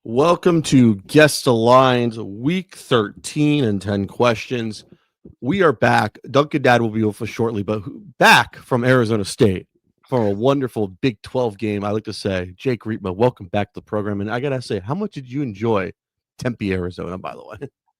Welcome to Guess the Lines, week 13 and 10 questions. We are back. Duncan Dad will be with us shortly, but back from Arizona State from a wonderful Big 12 game, I like to say. Jake Riepma, welcome back to the program. And I got to say, how much did you enjoy Tempe, Arizona, by the way?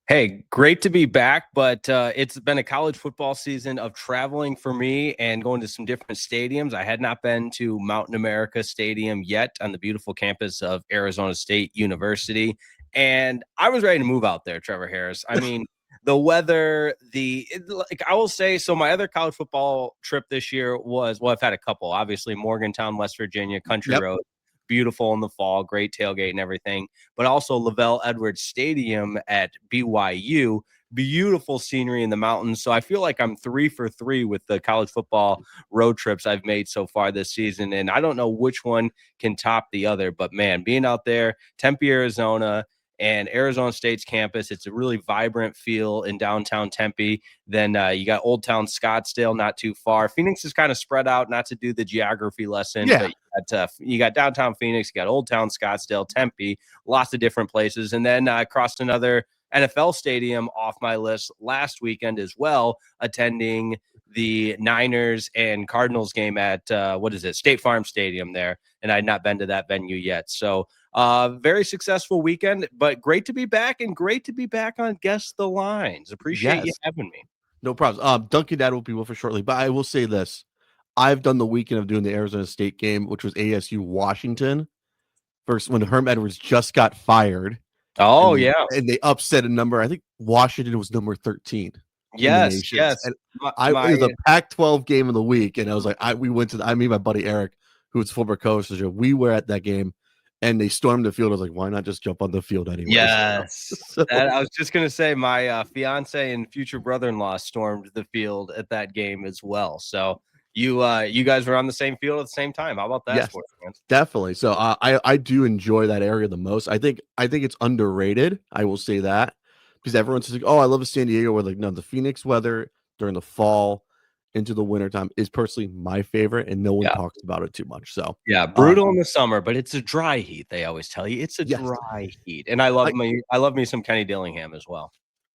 Hey, great to be back, but it's been a college football season of traveling for me and going to some different stadiums. I had not been to Mountain America Stadium yet on the beautiful campus of Arizona State University, and I was ready to move out there, Trevor Harris. I mean, the weather, I will say, so my other college football trip this year was, well, I've had a couple, obviously Morgantown, West Virginia, Country Road. Beautiful in the fall, great tailgate and everything, but also Lavelle Edwards Stadium at BYU, beautiful scenery in the mountains. So I feel like I'm 3 for 3 with the college football road trips I've made so far this season. And I don't know which one can top the other, but man, being out there, Tempe, Arizona, and Arizona State's campus, it's a really vibrant feel in downtown Tempe. Then you got Old Town Scottsdale, not too far. Phoenix is kind of spread out, not to do the geography lesson, but you got downtown Phoenix, you got Old Town Scottsdale, Tempe, lots of different places. And then I crossed another NFL stadium off my list last weekend as well, attending the Niners and Cardinals game at State Farm Stadium there. And I had not been to that venue yet. So very successful weekend, but great to be back and great to be back on Guess the Lines. Appreciate you having me. No problems. Duncan Dad will be with us shortly, but I will say this. I've done the weekend of doing the Arizona State game, which was ASU Washington, first when Herm Edwards just got fired. Oh, and they upset a number. I think Washington was number 13. Yes. And it was a Pac-12 game of the week, and I was like, we went to me and my buddy Eric, who was former coach. We were at that game, and they stormed the field. I was like, why not just jump on the field anyway? Yes. I was just gonna say my fiance and future brother-in-law stormed the field at that game as well. So you guys were on the same field at the same time. How about that? Yes, definitely. So I do enjoy that area the most. I think it's underrated. I will say that, because everyone's just like, oh, I love San Diego. We're like, no, the Phoenix weather during the fall into the wintertime is personally my favorite, and no one talks about it too much. So brutal in the summer, but it's a dry heat. They always tell you it's a dry heat, and I love me some Kenny Dillingham as well.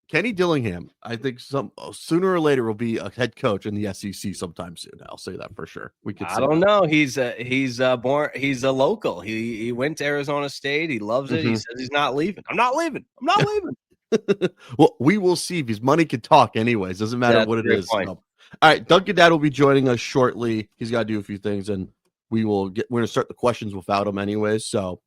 Kenny Dillingham, I think sooner or later will be a head coach in the SEC sometime soon. I'll say that for sure. I don't know. He's a local. He went to Arizona State. He loves it. He says he's not leaving. I'm not leaving. Well, we will see, because money can talk anyways. Doesn't matter what it is. All right, Duncan Dad will be joining us shortly. He's got to do a few things, and we're going to start the questions without him anyways. So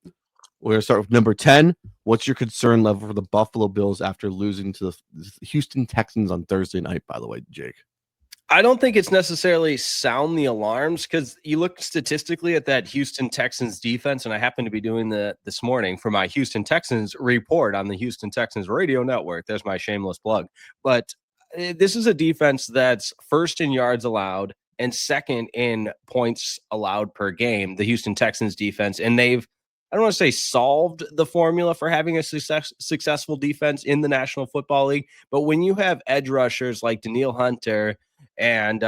we're going to start with number 10. What's your concern level for the Buffalo Bills after losing to the Houston Texans on Thursday night, by the way, Jake? I don't think it's necessarily sound the alarms, because you look statistically at that Houston Texans defense, and I happen to be doing this morning for my Houston Texans report on the Houston Texans radio network. There's my shameless plug. But this is a defense that's first in yards allowed and second in points allowed per game, the Houston Texans defense. And they've, I don't want to say solved the formula for having a successful defense in the National Football League, but when you have edge rushers like Danielle Hunter and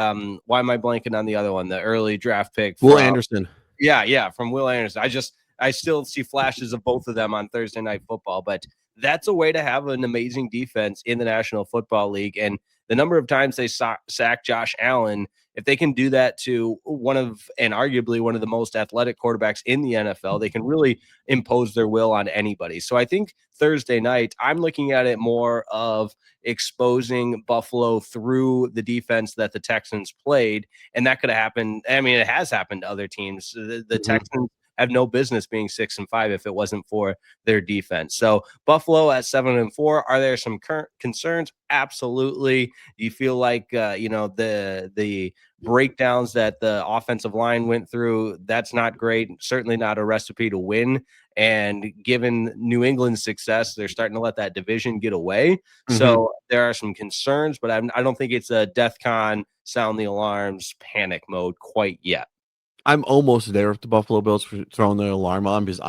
why am I blanking on the other one, the early draft pick? Will Anderson. Yeah, from Will Anderson. I still see flashes of both of them on Thursday Night Football, but that's a way to have an amazing defense in the National Football League. And the number of times they sack Josh Allen, if they can do that to arguably one of the most athletic quarterbacks in the NFL, they can really impose their will on anybody. So I think Thursday night, I'm looking at it more of exposing Buffalo through the defense that the Texans played. And that could have happened. I mean, it has happened to other teams. The Texans have no business being 6-5 if it wasn't for their defense. So Buffalo at 7-4. Are there some current concerns? Absolutely. You feel like the breakdowns that the offensive line went through, that's not great. Certainly not a recipe to win. And given New England's success, they're starting to let that division get away. So there are some concerns, but I don't think it's a DEFCON sound the alarms panic mode quite yet. I'm almost there with the Buffalo Bills for throwing their alarm on, because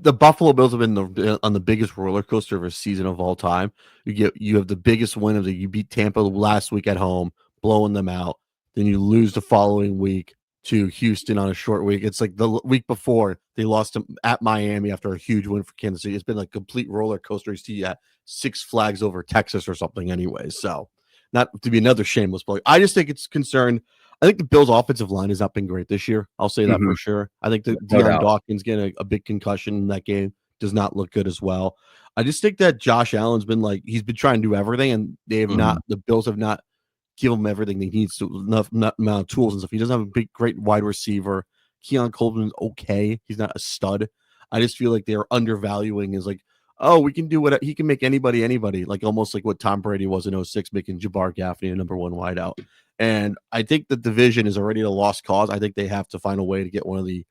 the Buffalo Bills have been on the biggest roller coaster of a season of all time. You have the biggest win you beat Tampa last week at home, blowing them out. Then you lose the following week to Houston on a short week. It's like the week before they lost to, at Miami after a huge win for Kansas City. It's been like complete roller coaster. You see at Six Flags over Texas or something anyways. So not to be another shameless plug. I just think it's concerned. I think the Bills' offensive line has not been great this year. I'll say that for sure. I think that Deion Dawkins getting a big concussion in that game does not look good as well. I just think that Josh Allen's been like, he's been trying to do everything, and they have not, the Bills have not given him everything he needs to, enough amount of tools and stuff. He doesn't have a big, great wide receiver. Keon Coleman's okay. He's not a stud. I just feel like they're undervaluing is like, oh, we can do what he can make anybody, like almost like what Tom Brady was in 06, making Jabbar Gaffney a number one wideout. And I think the division is already a lost cause. I think they have to find a way to get one of the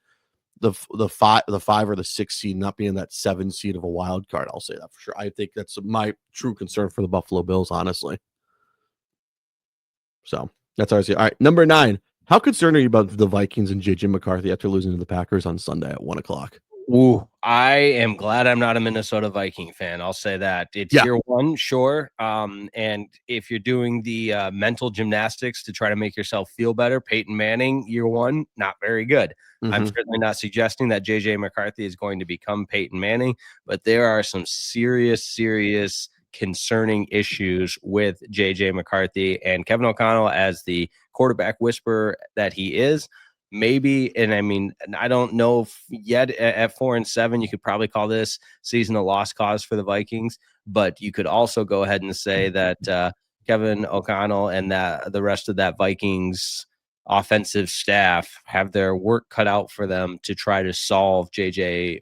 five or the 6 seed, not being that 7 seed of a wild card. I'll say that for sure. I think that's my true concern for the Buffalo Bills, honestly. So that's how I see it. All right, number 9. How concerned are you about the Vikings and JJ McCarthy after losing to the Packers on Sunday at 1:00? Ooh, I am glad I'm not a Minnesota Viking fan. I'll say that. It's year one, sure. And if you're doing the mental gymnastics to try to make yourself feel better, Peyton Manning, year one, not very good. I'm certainly not suggesting that JJ McCarthy is going to become Peyton Manning, but there are some serious concerning issues with JJ McCarthy and Kevin O'Connell as the quarterback whisperer that he is. Maybe, and I mean, I don't know if yet at 4-7, you could probably call this season a lost cause for the Vikings, but you could also go ahead and say that Kevin O'Connell and that the rest of that Vikings offensive staff have their work cut out for them to try to solve JJ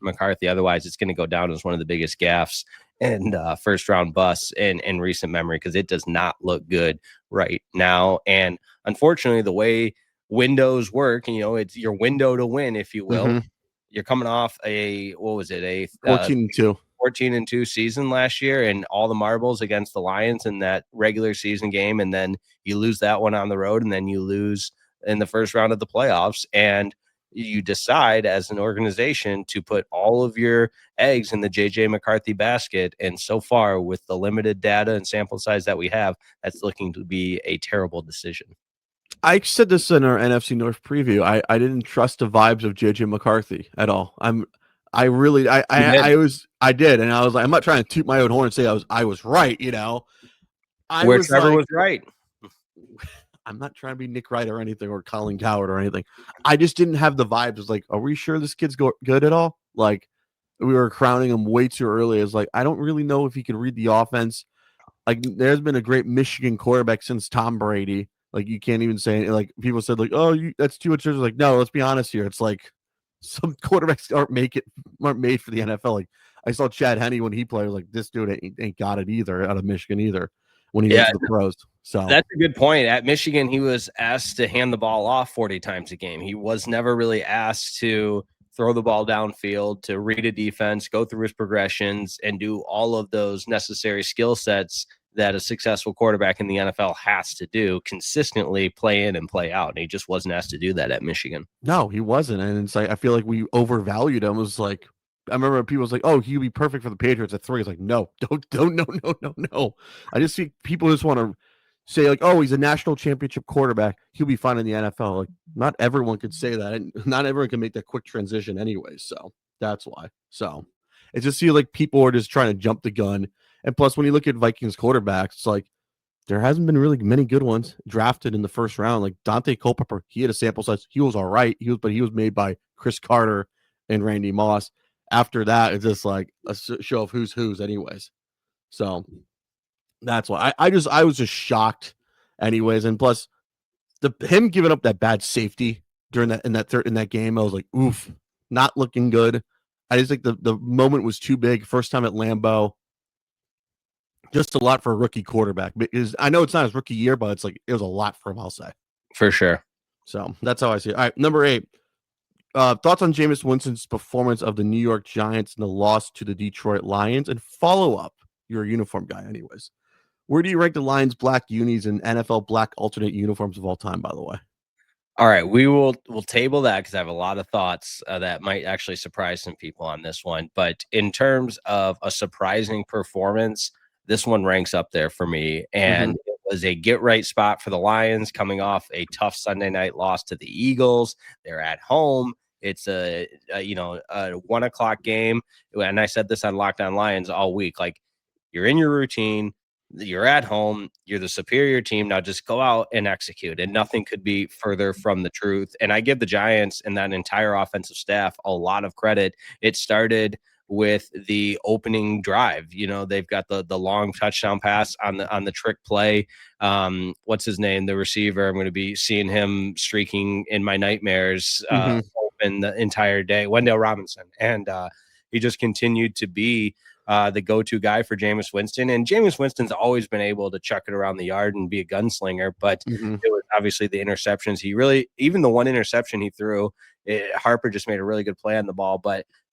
McCarthy. Otherwise, it's going to go down as one of the biggest gaffes and first round busts in recent memory, because it does not look good right now. And unfortunately, the way windows work, and it's your window to win, if you will. You're coming off a 14-2 season last year, and all the marbles against the Lions in that regular season game, and then you lose that one on the road, and then you lose in the first round of the playoffs, and you decide as an organization to put all of your eggs in the JJ McCarthy basket. And so far, with the limited data and sample size that we have, that's looking to be a terrible decision. I said this in our NFC North preview. I didn't trust the vibes of JJ McCarthy at all. I did, and I was like, I'm not trying to toot my own horn and say I was right. Trevor was right. I'm not trying to be Nick Wright or anything, or Colin Coward or anything. I just didn't have the vibes. It's like, are we sure this kid's good at all? Like, we were crowning him way too early. It's like, I don't really know if he can read the offense. Like, there's been a great Michigan quarterback since Tom Brady. Like, you can't even say it. Like, people said, like, oh, that's too much. Like, no, let's be honest here. It's like some quarterbacks aren't made for the NFL. Like, I saw Chad Henne when he played. Like, this dude ain't got it either out of Michigan either when he went to the pros. So that's a good point. At Michigan, he was asked to hand the ball off 40 times a game. He was never really asked to throw the ball downfield, to read a defense, go through his progressions, and do all of those necessary skill sets that a successful quarterback in the NFL has to do consistently, play in and play out. And he just wasn't asked to do that at Michigan. No, he wasn't. And it's like, I feel like we overvalued him. It was like, I remember people was like, oh, he'd be perfect for the Patriots at 3. It's like, no. I just see people just want to say, like, oh, he's a national championship quarterback, he'll be fine in the NFL. Like, not everyone could say that, and not everyone can make that quick transition anyway. So that's why. So it just feels like people are just trying to jump the gun. And plus, when you look at Vikings quarterbacks, it's like there hasn't been really many good ones drafted in the first round. Like Dante Culpepper, he had a sample size. He was all right. But he was made by Chris Carter and Randy Moss. After that, it's just like a show of who's anyways. So that's why I was just shocked anyways. And plus him giving up that bad safety during that in that game, I was like, oof, not looking good. I just think the moment was too big. First time at Lambeau. Just a lot for a rookie quarterback, because I know it's not his rookie year, but it's like it was a lot for him, I'll say. For sure. So that's how I see it. All right, number 8. Thoughts on Jameis Winston's performance of the New York Giants in the loss to the Detroit Lions, and follow up. You're a uniform guy, anyways. Where do you rank the Lions black unis and NFL black alternate uniforms of all time, by the way? All right, we'll table that because I have a lot of thoughts that might actually surprise some people on this one. But in terms of a surprising performance, this one ranks up there for me. And it was a get right spot for the Lions coming off a tough Sunday night loss to the Eagles. They're at home. It's a 1 o'clock game. And I said this on Locked On Lions all week. Like, you're in your routine, you're at home, you're the superior team. Now just go out and execute. And nothing could be further from the truth. And I give the Giants and that entire offensive staff a lot of credit. It started with the opening drive. They've got the long touchdown pass on the trick play. What's his name? The receiver. I'm going to be seeing him streaking in my nightmares open the entire day. Wendell Robinson. And he just continued to be the go-to guy for Jameis Winston. And Jameis Winston's always been able to chuck it around the yard and be a gunslinger, but it was obviously the interceptions. Even the one interception he threw, Harper just made a really good play on the ball.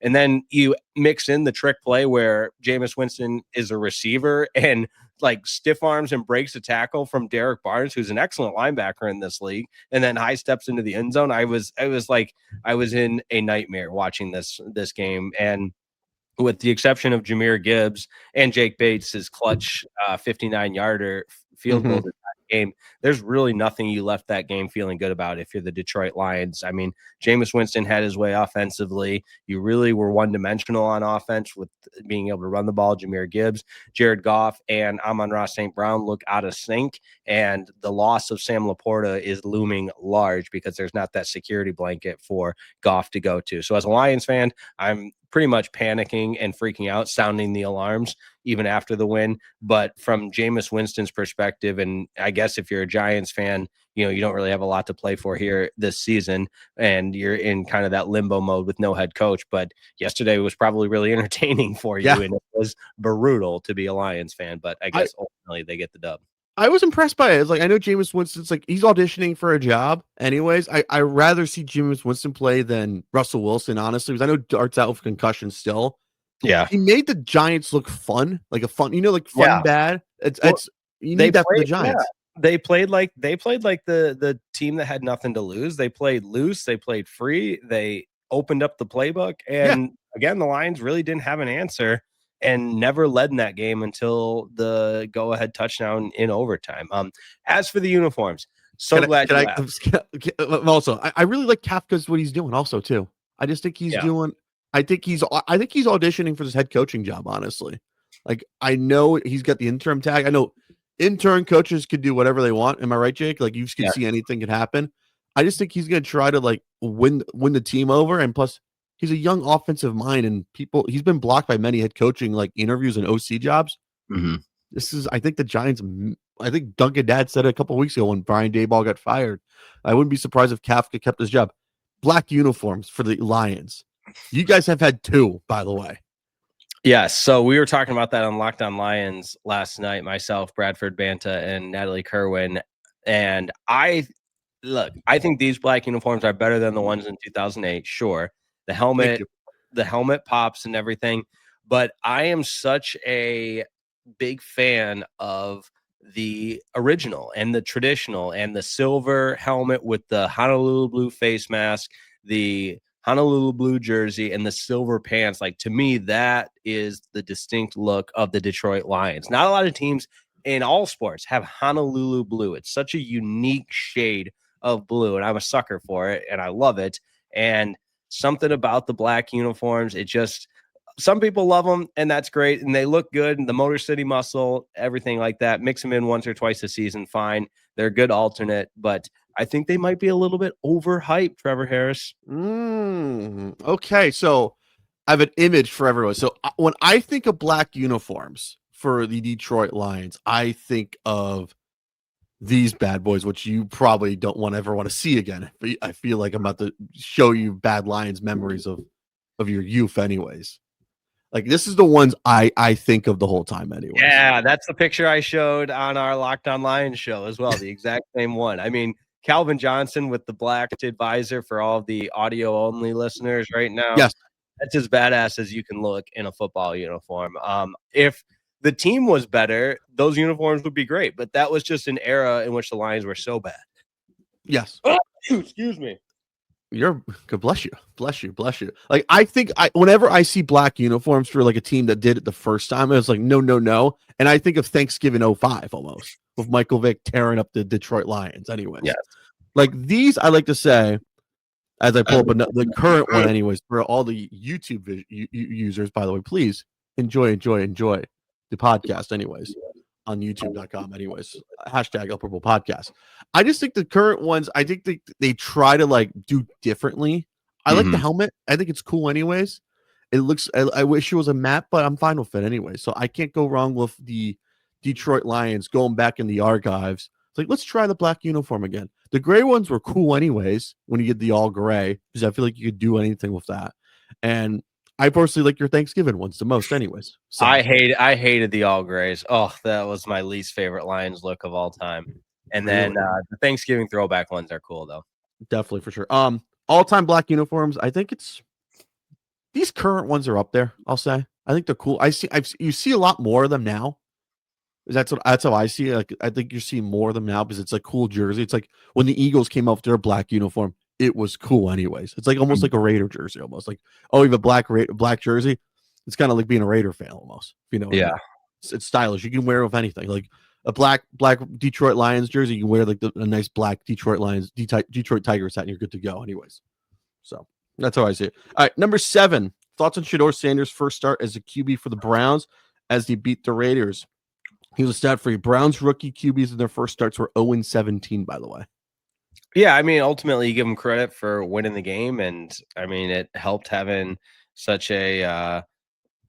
And then you mix in the trick play where Jameis Winston is a receiver and like stiff arms and breaks a tackle from Derek Barnes, who's an excellent linebacker in this league, and then high steps into the end zone. I was in a nightmare watching this game. And with the exception of Jahmyr Gibbs and Jake Bates, his clutch 59-yarder field goal in that game, there's really nothing you left that game feeling good about if you're the Detroit Lions. I mean, Jameis Winston had his way offensively. You really were one-dimensional on offense with being able to run the ball. Jahmyr Gibbs, Jared Goff, and Amon-Ra St. Brown look out of sync, and the loss of Sam Laporta is looming large because there's not that security blanket for Goff to go to. So as a Lions fan, I'm pretty much panicking and freaking out, sounding the alarms even after the win. But from Jameis Winston's perspective, and I guess if you're a Giants fan, you don't really have a lot to play for here this season, and you're in kind of that limbo mode with no head coach. But yesterday was probably really entertaining for you, and it was brutal to be a Lions fan. But I guess ultimately they get the dub. I was impressed by it. It's like, I know Jameis Winston's like, he's auditioning for a job anyways. I rather see Jameis Winston play than Russell Wilson, honestly, because I know Dart's out with concussion still. Yeah. He made the Giants look fun, like fun bad. You need that for the Giants. Yeah. They played like the team that had nothing to lose. They played loose, they played free, they opened up the playbook, and again, the Lions really didn't have an answer and never led in that game until the go-ahead touchdown in overtime. As for the uniforms, I really like Kafka's what he's doing also too. I just think he's doing. I think he's auditioning for this head coaching job. Honestly, like, I know he's got the interim tag. I know intern coaches could do whatever they want. Am I right, Jake? Like, you can see anything can happen. I just think he's going to try to like win the team over, and plus, he's a young offensive mind, and he's been blocked by many head coaching like interviews and OC jobs. I think the Giants. I think Duncan Dad said it a couple of weeks ago when Brian Daboll got fired. I wouldn't be surprised if Kafka kept his job. Black uniforms for the Lions. You guys have had 2, by the way. Yes. So we were talking about that on Locked On Lions last night, myself, Bradford Banta, and Natalie Kerwin. And I think these black uniforms are better than the ones in 2008. Sure. The helmet pops and everything. But I am such a big fan of the original and the traditional and the silver helmet with the Honolulu blue face mask, the Honolulu blue jersey, and the silver pants. Like, to me, that is the distinct look of the Detroit Lions. Not a lot of teams in all sports have Honolulu blue. It's such a unique shade of blue, and I'm a sucker for it, and I love it. And something about the black uniforms, some people love them, and that's great, and they look good, and the Motor City muscle, everything like that. Mix them in once or twice a season, fine. They're a good alternate, but I think they might be a little bit overhyped, Trevor Harris. Okay, so I have an image for everyone. So when I think of black uniforms for the Detroit Lions, I think of these bad boys, which you probably don't ever want to see again. I feel like I'm about to show you bad Lions memories of your youth anyways. Like, this is the ones I think of the whole time anyway. Yeah, that's the picture I showed on our Locked On Lions show as well. The exact same one. I mean, Calvin Johnson with the black visor for all of the audio only listeners right now. Yes. That's as badass as you can look in a football uniform. If the team was better, those uniforms would be great, but that was just an era in which the Lions were so bad. Yes. Oh, excuse me. You're good. Bless you. Like, I think whenever I see black uniforms for like a team that did it the first time, I was like, no. And I think of Thanksgiving 05 almost. with Michael Vick tearing up the Detroit Lions. Anyways, Yes. like these, I like to say, as I pull up the current one, anyways, for all the YouTube users, by the way, please enjoy the podcast, anyways, on youtube.com, anyways, hashtag Upper Bowl Podcast. I just think the current ones, I think they try to like do differently. I like the helmet. I think it's cool, anyways. It looks, I wish it was a map, but I'm fine with it anyway. So I can't go wrong with the Detroit Lions going back in the archives. It's like, let's try the black uniform again. The gray ones were cool anyways when you get the all gray, because I feel like you could do anything with that. And I personally like your Thanksgiving ones the most anyways. So I hated the all grays. Oh, that was my least favorite Lions look of all time. And then the Thanksgiving throwback ones are cool though. Definitely, for sure. All-time black uniforms, I think it's these current ones are up there, I'll say. I think they're cool. You see a lot more of them now. That's how I see it. Like, I think you're seeing more of them now because it's a cool jersey. It's like when the Eagles came out with their black uniform, it was cool anyways. It's like almost like a Raider jersey, almost like, oh, you have a black jersey. It's kind of like being a Raider fan almost. You know, yeah, it's stylish. You can wear it with anything. Like a black Detroit Lions jersey, you can wear like a nice black Detroit Lions Detroit Tigers hat, and you're good to go anyways. So that's how I see it. All right, number 7. Thoughts on Shedeur Sanders' first start as a QB for the Browns as they beat the Raiders. He was a stat for you. Browns rookie QBs in their first starts were 0-17, by the way. Yeah, I mean, ultimately, you give him credit for winning the game, and I mean, it helped having such a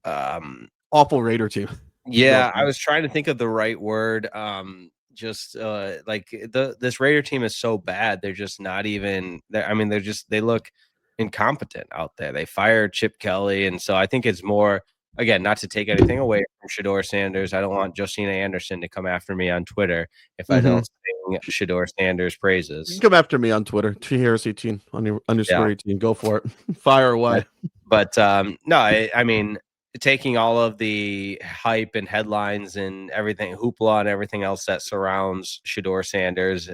awful Raider team. Yeah, I was trying to think of the right word. Like this Raider team is so bad; they're just not even. I mean, they look incompetent out there. They fired Chip Kelly, and so I think it's more. Again, not to take anything away from Shedeur Sanders. I don't want Josina Anderson to come after me on Twitter if I don't sing Shedeur Sanders praises. You can come after me on Twitter, THarris18 on your underscore 18. Go for it. Fire away. But no, I mean, taking all of the hype and headlines and everything, hoopla and everything else that surrounds Shedeur Sanders,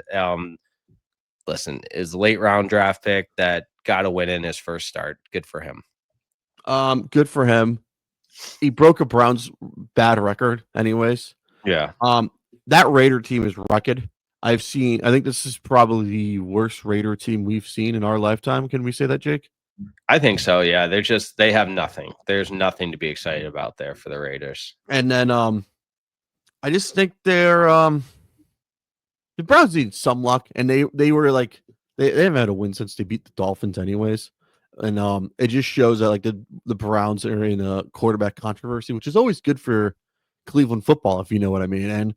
listen, is late round draft pick that got a win in his first start. Good for him. Good for him. He broke a Browns bad record anyways. Yeah. That Raider team is rugged. I think this is probably the worst Raider team we've seen in our lifetime. Can we say that, Jake? I think so. Yeah. They have nothing. There's nothing to be excited about there for the Raiders. And then, I just think the Browns need some luck, and they were like, they haven't had a win since they beat the Dolphins anyways. And it just shows that like the Browns are in a quarterback controversy, which is always good for Cleveland football, if you know what I mean. And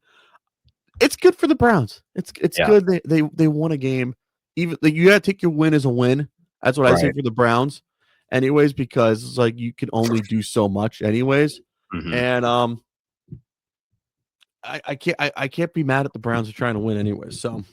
it's good for the Browns. It's good. They won a game. Even like, you gotta take your win as a win. That's what I say for the Browns, anyways, because it's like you can only do so much, anyways. And I can't be mad at the Browns for trying to win anyways. So,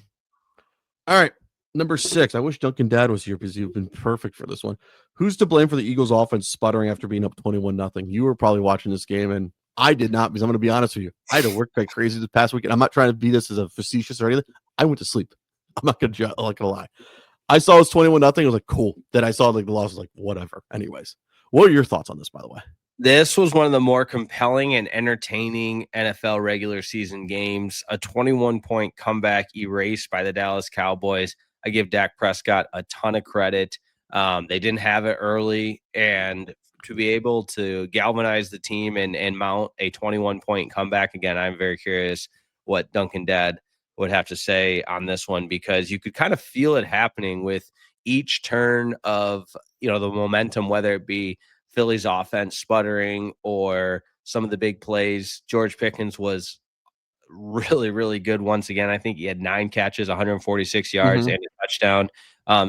all right. Number 6. I wish Duncan Dad was here because he'd been perfect for this one. Who's to blame for the Eagles offense sputtering after being up 21-0? You were probably watching this game, and I did not, because I'm going to be honest with you. I had to work like crazy this past weekend. I'm not trying to be this as a facetious or anything. I went to sleep. I'm not going to lie. I saw it was 21-0. I was like, cool. Then I saw like the loss. I was like, whatever. Anyways, what are your thoughts on this, by the way? This was one of the more compelling and entertaining NFL regular season games. A 21-point comeback erased by the Dallas Cowboys. I give Dak Prescott a ton of credit. They didn't have it early, and to be able to galvanize the team and mount a 21-point comeback, again, I'm very curious what Duncan Dad would have to say on this one, because you could kind of feel it happening with each turn of, the momentum, whether it be Philly's offense sputtering or some of the big plays. George Pickens was really, really good once again. I think he had 9 catches, 146 yards, and a touchdown.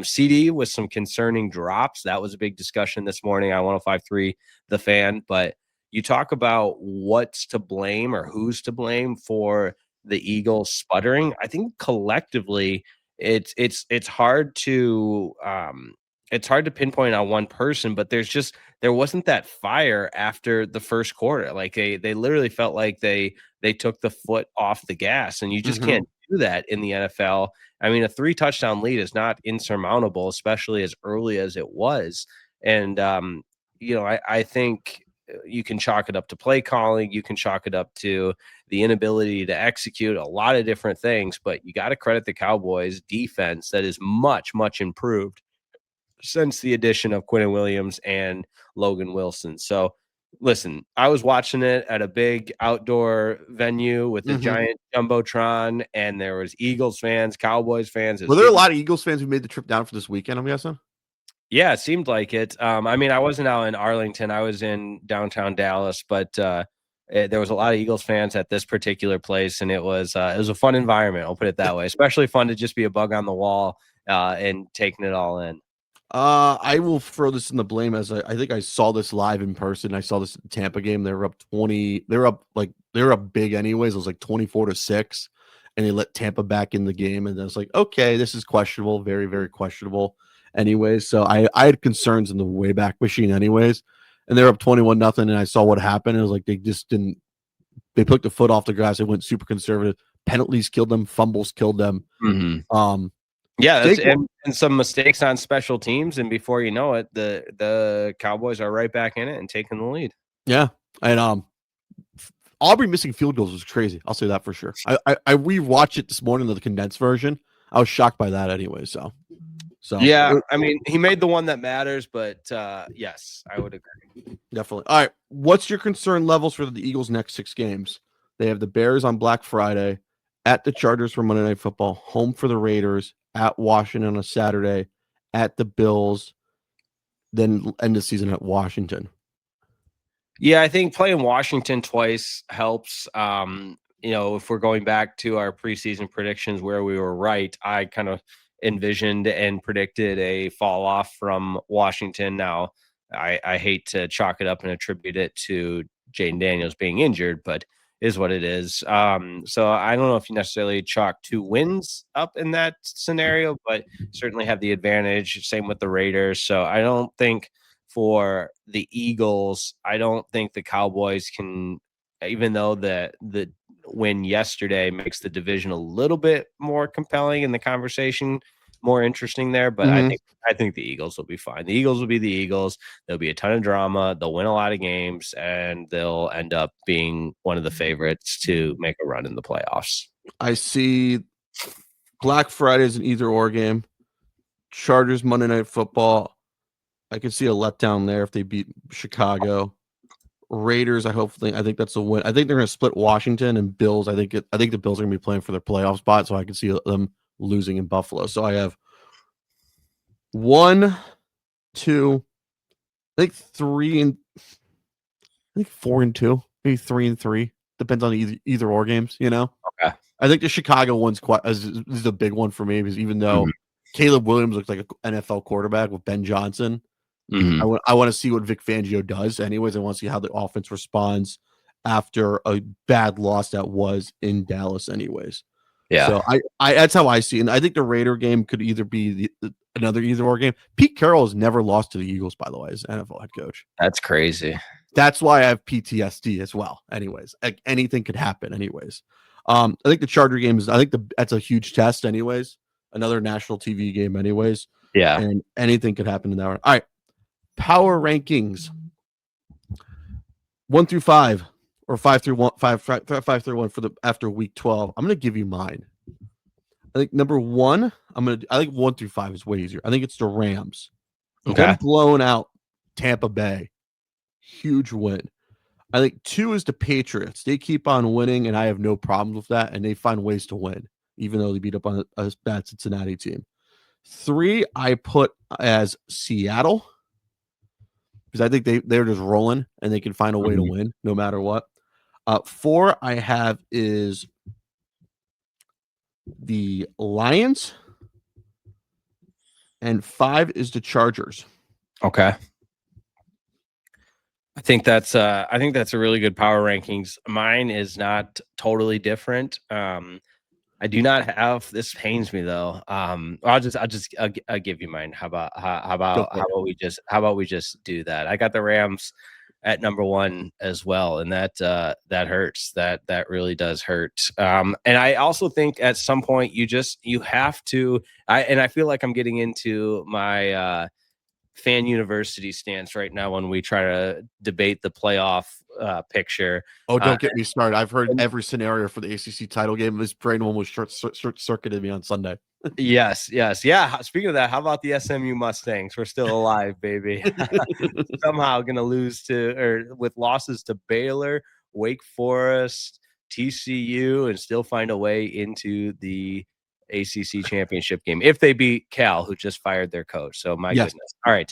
CD with some concerning drops. That was a big discussion this morning on 105.3 The Fan. But you talk about what's to blame or who's to blame for the Eagles sputtering. I think collectively it's hard to pinpoint on one person, but there wasn't that fire after the first quarter. Like they literally felt like they took the foot off the gas, and you just can't do that in the NFL. I mean, a 3 touchdown lead is not insurmountable, especially as early as it was. And I think you can chalk it up to play calling. You can chalk it up to the inability to execute a lot of different things. But you got to credit the Cowboys defense that is much, much improved since the addition of Quinn Williams and Logan Wilson. So listen, I was watching it at a big outdoor venue with a giant jumbotron, and there was Eagles fans, Cowboys fans. Were there a lot of Eagles fans who made the trip down for this weekend, I'm guessing? Yeah, it seemed like it. I mean, I wasn't out in Arlington. I was in downtown Dallas, but there was a lot of Eagles fans at this particular place, and it was a fun environment. I'll put it that way. Especially fun to just be a bug on the wall and taking it all in. I will throw this in the blame as I think I saw this live in person. I saw this Tampa game. They were up 20. They were up big anyways. It was like 24-6, and they let Tampa back in the game. And I was like, okay, this is questionable, very, very questionable. Anyways, so I had concerns in the way back machine anyways, and they're up 21-0. And I saw what happened. It was like they just didn't. They took the foot off the grass. They went super conservative. Penalties killed them. Fumbles killed them. Yeah, and some mistakes on special teams, and before you know it, the Cowboys are right back in it and taking the lead. Yeah, and Aubrey missing field goals was crazy. I'll say that for sure. I rewatched it this morning, the condensed version. I was shocked by that anyway. So yeah, I mean, he made the one that matters, but yes, I would agree. Definitely. All right, what's your concern levels for the Eagles' next 6 games? They have the Bears on Black Friday, at the Chargers for Monday Night Football, home for the Raiders, at Washington on a Saturday, at the Bills, then end the season at Washington. Yeah, I think playing Washington twice helps. If we're going back to our preseason predictions where we were right, I kind of envisioned and predicted a fall off from Washington. Now, I hate to chalk it up and attribute it to Jaden Daniels being injured, but is what it is. So I don't know if you necessarily chalk 2 wins up in that scenario, but certainly have the advantage. Same with the Raiders. So I don't think for the Eagles, I don't think the Cowboys can, even though the win yesterday makes the division a little bit more compelling in the conversation, more interesting there. But I think the Eagles will be fine. The Eagles will be the Eagles. There'll be a ton of drama. They'll win a lot of games, and they'll end up being one of the favorites to make a run in the playoffs. I see Black Friday is an either-or game. Chargers Monday Night Football. I could see a letdown there if they beat Chicago. Raiders, I think that's a win. I think they're going to split Washington and Bills. I think the Bills are going to be playing for their playoff spot, so I can see them losing in Buffalo. So I have 1, 2, I think 3 and I think 4 and 2, maybe 3 and 3. Depends on either or games, you know. Okay. I think the Chicago one's is a big one for me because even though Caleb Williams looks like an NFL quarterback with Ben Johnson, I want to see what Vic Fangio does. Anyways, I want to see how the offense responds after a bad loss that was in Dallas. Anyways, yeah. So I that's how I see it. And I think the Raider game could either be another either-or game. Pete Carroll has never lost to the Eagles, by the way, as NFL head coach. That's crazy. That's why I have PTSD as well. Anyways, like anything could happen. Anyways, I think the Charger game that's a huge test. Anyways, another national TV game. Anyways, yeah, and anything could happen in that one. All right. Power rankings 1 through 5 or 5 through 1 for the after week 12. I'm going to give you mine. I think number 1, I think 1 through 5 is way easier. I think it's the Rams. Okay. Them blowing out Tampa Bay. Huge win. I think 2 is the Patriots. They keep on winning, and I have no problems with that, and they find ways to win, even though they beat up on a bad Cincinnati team. 3, I put as Seattle, because I think they're just rolling and they can find a way to win no matter what. 4 I have is the Lions, and 5 is the Chargers. Okay. I think that's a really good power rankings. Mine is not totally different. I do not have, this pains me though. I'll give you mine. How about we just do that? I got the Rams at number 1 as well, and that hurts. That really does hurt. And I also think at some point you have to. I feel like I'm getting into my fan university stance right now when we try to debate the playoff picture. Oh, don't get me started. I've heard every scenario for the ACC title game. This brain almost short-circuited me on Sunday. Yes. Yeah. Speaking of that, how about the SMU Mustangs? We're still alive, baby. Somehow going to lose with losses to Baylor, Wake Forest, TCU, and still find a way into the ACC championship game if they beat Cal, who just fired their coach. So my goodness. All right.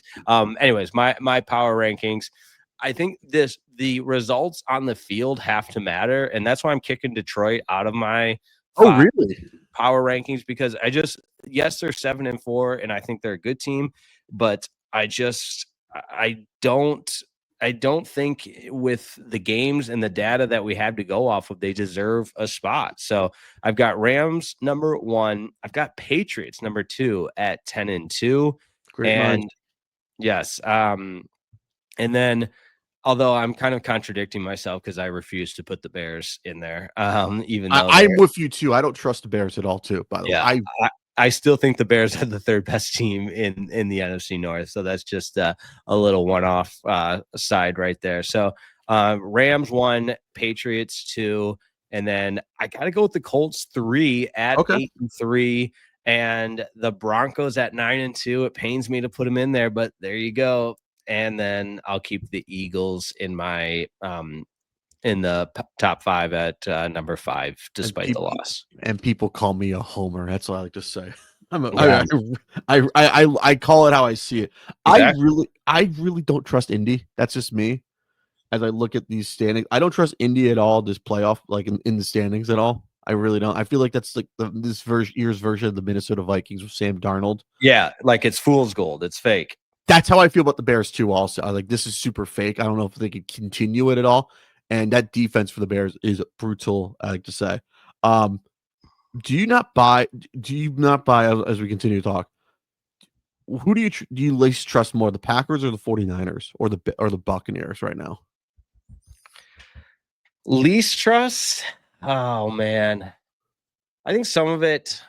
Anyways, my power rankings. I think the results on the field have to matter, and that's why I'm kicking Detroit out of my really power rankings, because yes, they're 7-4, and I think they're a good team, but I don't think with the games and the data that we have to go off of, they deserve a spot. So I've got Rams number 1. I've got Patriots number 2 at 10-2. Great mind. Yes. And then, although I'm kind of contradicting myself because I refuse to put the Bears in there, even though I'm with you too. I don't trust the Bears at all too, by the way. I still think the Bears are the third best team in the NFC North. So that's just a little one-off side right there. So Rams 1, Patriots 2, and then I got to go with the Colts 3 at 8-3, and the Broncos at 9-2. It pains me to put them in there, but there you go. And then I'll keep the Eagles in my in the top 5 at number 5, despite the loss. And people call me a homer. That's what I like to say. I call it how I see it. Exactly. I really don't trust Indy. That's just me. As I look at these standings, I don't trust Indy at all. This playoff, like in the standings at all. I really don't. I feel like that's like this year's version of the Minnesota Vikings with Sam Darnold. Yeah, like it's fool's gold. It's fake. That's how I feel about the Bears too. Also, I like this is super fake. I don't know if they could continue it at all. And that defense for the Bears is brutal. I like to say. Do you not buy as we continue to talk? Who do you least trust more, the Packers or the 49ers or the Buccaneers right now? Least trust? Oh man. I think some of it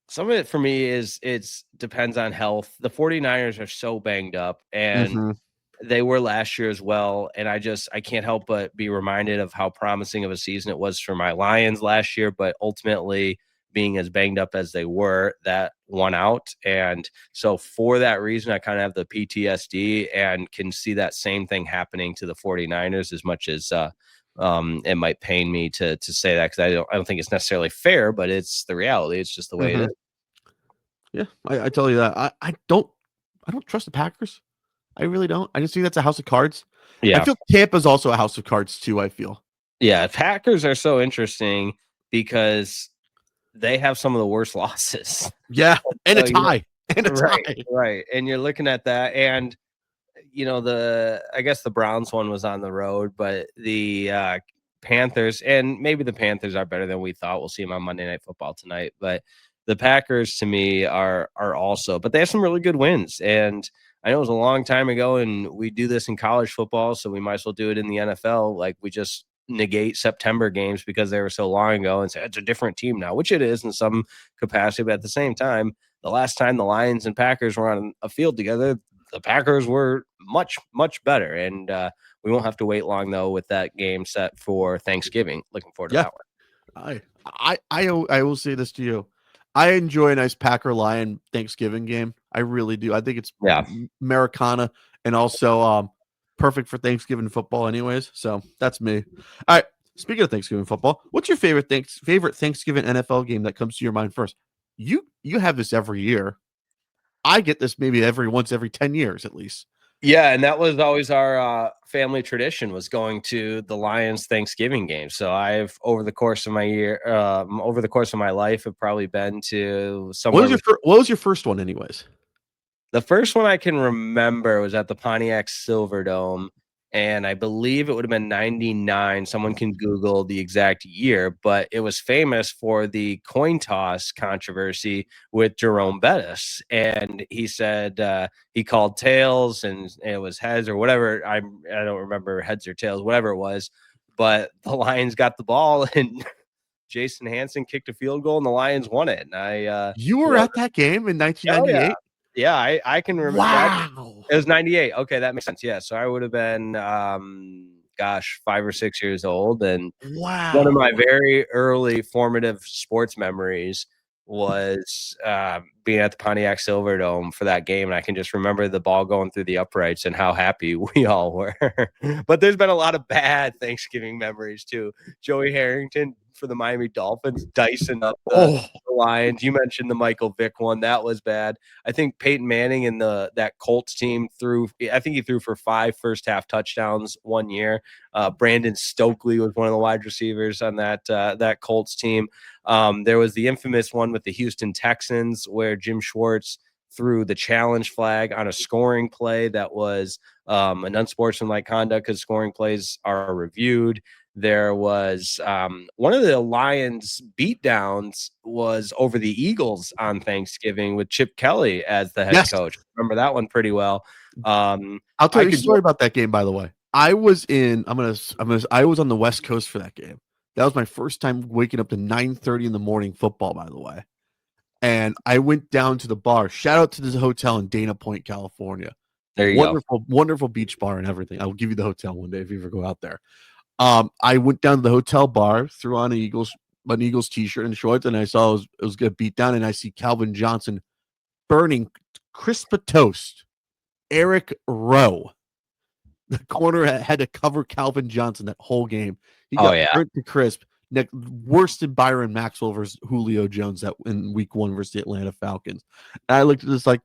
for me is depends on health. The 49ers are so banged up, and they were last year as well. And I can't help but be reminded of how promising of a season it was for my Lions last year, but ultimately being as banged up as they were, that won out. And so for that reason, I kind of have the PTSD and can see that same thing happening to the 49ers, as much as it might pain me to say that, because I don't think it's necessarily fair, but it's the reality. It's just the way it is. Yeah, I tell you that. I don't trust the Packers. I really don't. I just think that's a house of cards. Yeah. I feel Tampa's also a house of cards too, I feel. Yeah, Packers are so interesting because they have some of the worst losses. Yeah, and a tie. Right. And you're looking at that, and I guess the Browns one was on the road, but the Panthers, and maybe the Panthers are better than we thought. We'll see them on Monday Night Football tonight, but the Packers to me are also, but they have some really good wins. And I know it was a long time ago, and we do this in college football, so we might as well do it in the NFL. Like, we just negate September games because they were so long ago and say it's a different team now, which it is in some capacity. But at the same time, the last time the Lions and Packers were on a field together, the Packers were much, much better. And we won't have to wait long, though, with that game set for Thanksgiving. Looking forward to that one. I will say this to you. I enjoy a nice Packer-Lion Thanksgiving game. I really do. I think it's Americana and also perfect for Thanksgiving football anyways. So that's me. All right. Speaking of Thanksgiving football, what's your favorite Thanksgiving NFL game that comes to your mind first? You have this every year. I get this maybe once every 10 years at least. Yeah, and that was always our family tradition, was going to the Lions Thanksgiving game. So I've over the course of my life, have probably been to somewhere. What was your first one, anyways? The first one I can remember was at the Pontiac Silverdome, and I believe it would have been 99. Someone can Google the exact year, but it was famous for the coin toss controversy with Jerome Bettis. And he said he called tails and it was heads or whatever. I don't remember, heads or tails, whatever it was. But the Lions got the ball and Jason Hanson kicked a field goal and the Lions won it. And you were at that game in 1998? Yeah, I can remember that. Wow. It was 98. Okay, that makes sense. Yeah, so I would have been, 5 or 6 years old, and one of my Wow. very early formative sports memories was being at the Pontiac Silverdome for that game, and I can just remember the ball going through the uprights and how happy we all were. But there's been a lot of bad Thanksgiving memories too. Joey Harrington for the Miami Dolphins dicing up Oh, the Lions. You mentioned the Michael Vick one. That was bad. I think Peyton Manning and that Colts team I think he threw for 5 first half touchdowns one year. Brandon Stokely was one of the wide receivers on that Colts team. There was the infamous one with the Houston Texans where Jim Schwartz threw the challenge flag on a scoring play that was an unsportsmanlike conduct because scoring plays are reviewed. There was one of the Lions beatdowns was over the Eagles on Thanksgiving with Chip Kelly as the head yes. coach. Remember that one pretty well. I'll tell you a story about that game, by the way. I was on the West Coast for that game. That was my first time waking up to 9:30 in the morning football, by the way. And I went down to the bar. Shout out to this hotel in Dana Point, California. There you Wonderful, wonderful beach bar and everything. I will give you the hotel one day if you ever go out there. I went down to the hotel bar, threw on an Eagles t-shirt and shorts, and I saw it was going to beat down, and I see Calvin Johnson burning crisp toast. Eric Rowe, the corner, had to cover Calvin Johnson that whole game. He got burnt to crisp. Worse than Byron Maxwell versus Julio Jones that in week 1 versus the Atlanta Falcons. And I looked at this like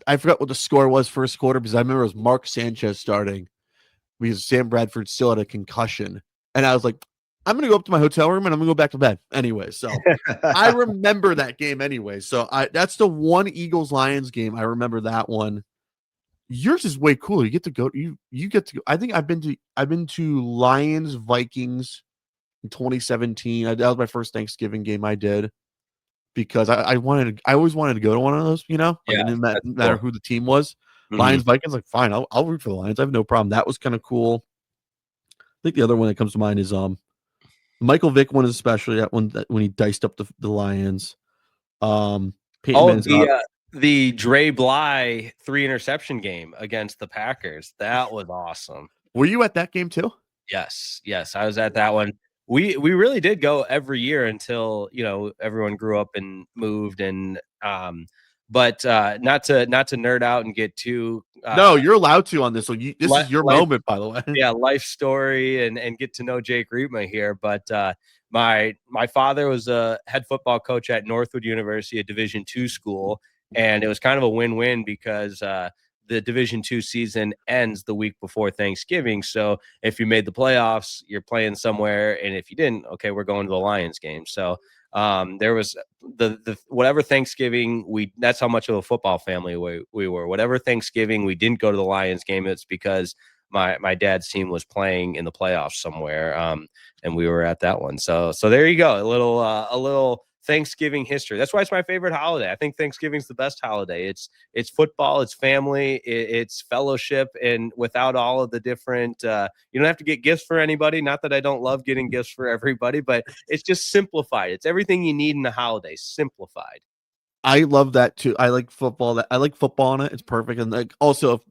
I forgot what the score was first quarter because I remember it was Mark Sanchez starting because Sam Bradford still had a concussion. And I was like, I'm going to go up to my hotel room and I'm going to go back to bed anyway. So I remember that game anyway. So that's the one Eagles-Lions game. I remember that one. Yours is way cooler. You get to go. You get to go. I think I've been to Lions Vikings in 2017. That was my first Thanksgiving game I did because I always wanted to go to one of those. You know, like it didn't matter who the team was. Mm-hmm. Lions Vikings, like fine, I'll root for the Lions. I have no problem. That was kind of cool. I think the other one that comes to mind is Michael Vick one, especially that one when he diced up the Lions. The Dre Bly 3 interception game against the Packers. That was awesome. Were you at that game too? Yes, I was at that one. We really did go every year until everyone grew up and moved and but not to nerd out and get too no, you're allowed to on this. So this is your moment, by the way. Yeah, life story and get to know Jake Riepma here. But my father was a head football coach at Northwood University, a Division II school, and it was kind of a win-win because the Division II season ends the week before Thanksgiving. So if you made the playoffs, you're playing somewhere, and if you didn't, okay, we're going to the Lions game. So there was the whatever Thanksgiving that's how much of a football family we were. Whatever Thanksgiving we didn't go to the Lions game, it's because my dad's team was playing in the playoffs somewhere, and we were at that one. So there you go, a little Thanksgiving history. That's why it's my favorite holiday. I think Thanksgiving's the best holiday. It's football, it's family, it's fellowship, and without all of the different, you don't have to get gifts for anybody. Not that I don't love getting gifts for everybody, but it's just simplified. It's everything you need in the holiday, simplified. I love that too. I like football. I like football on it. It's perfect, and like also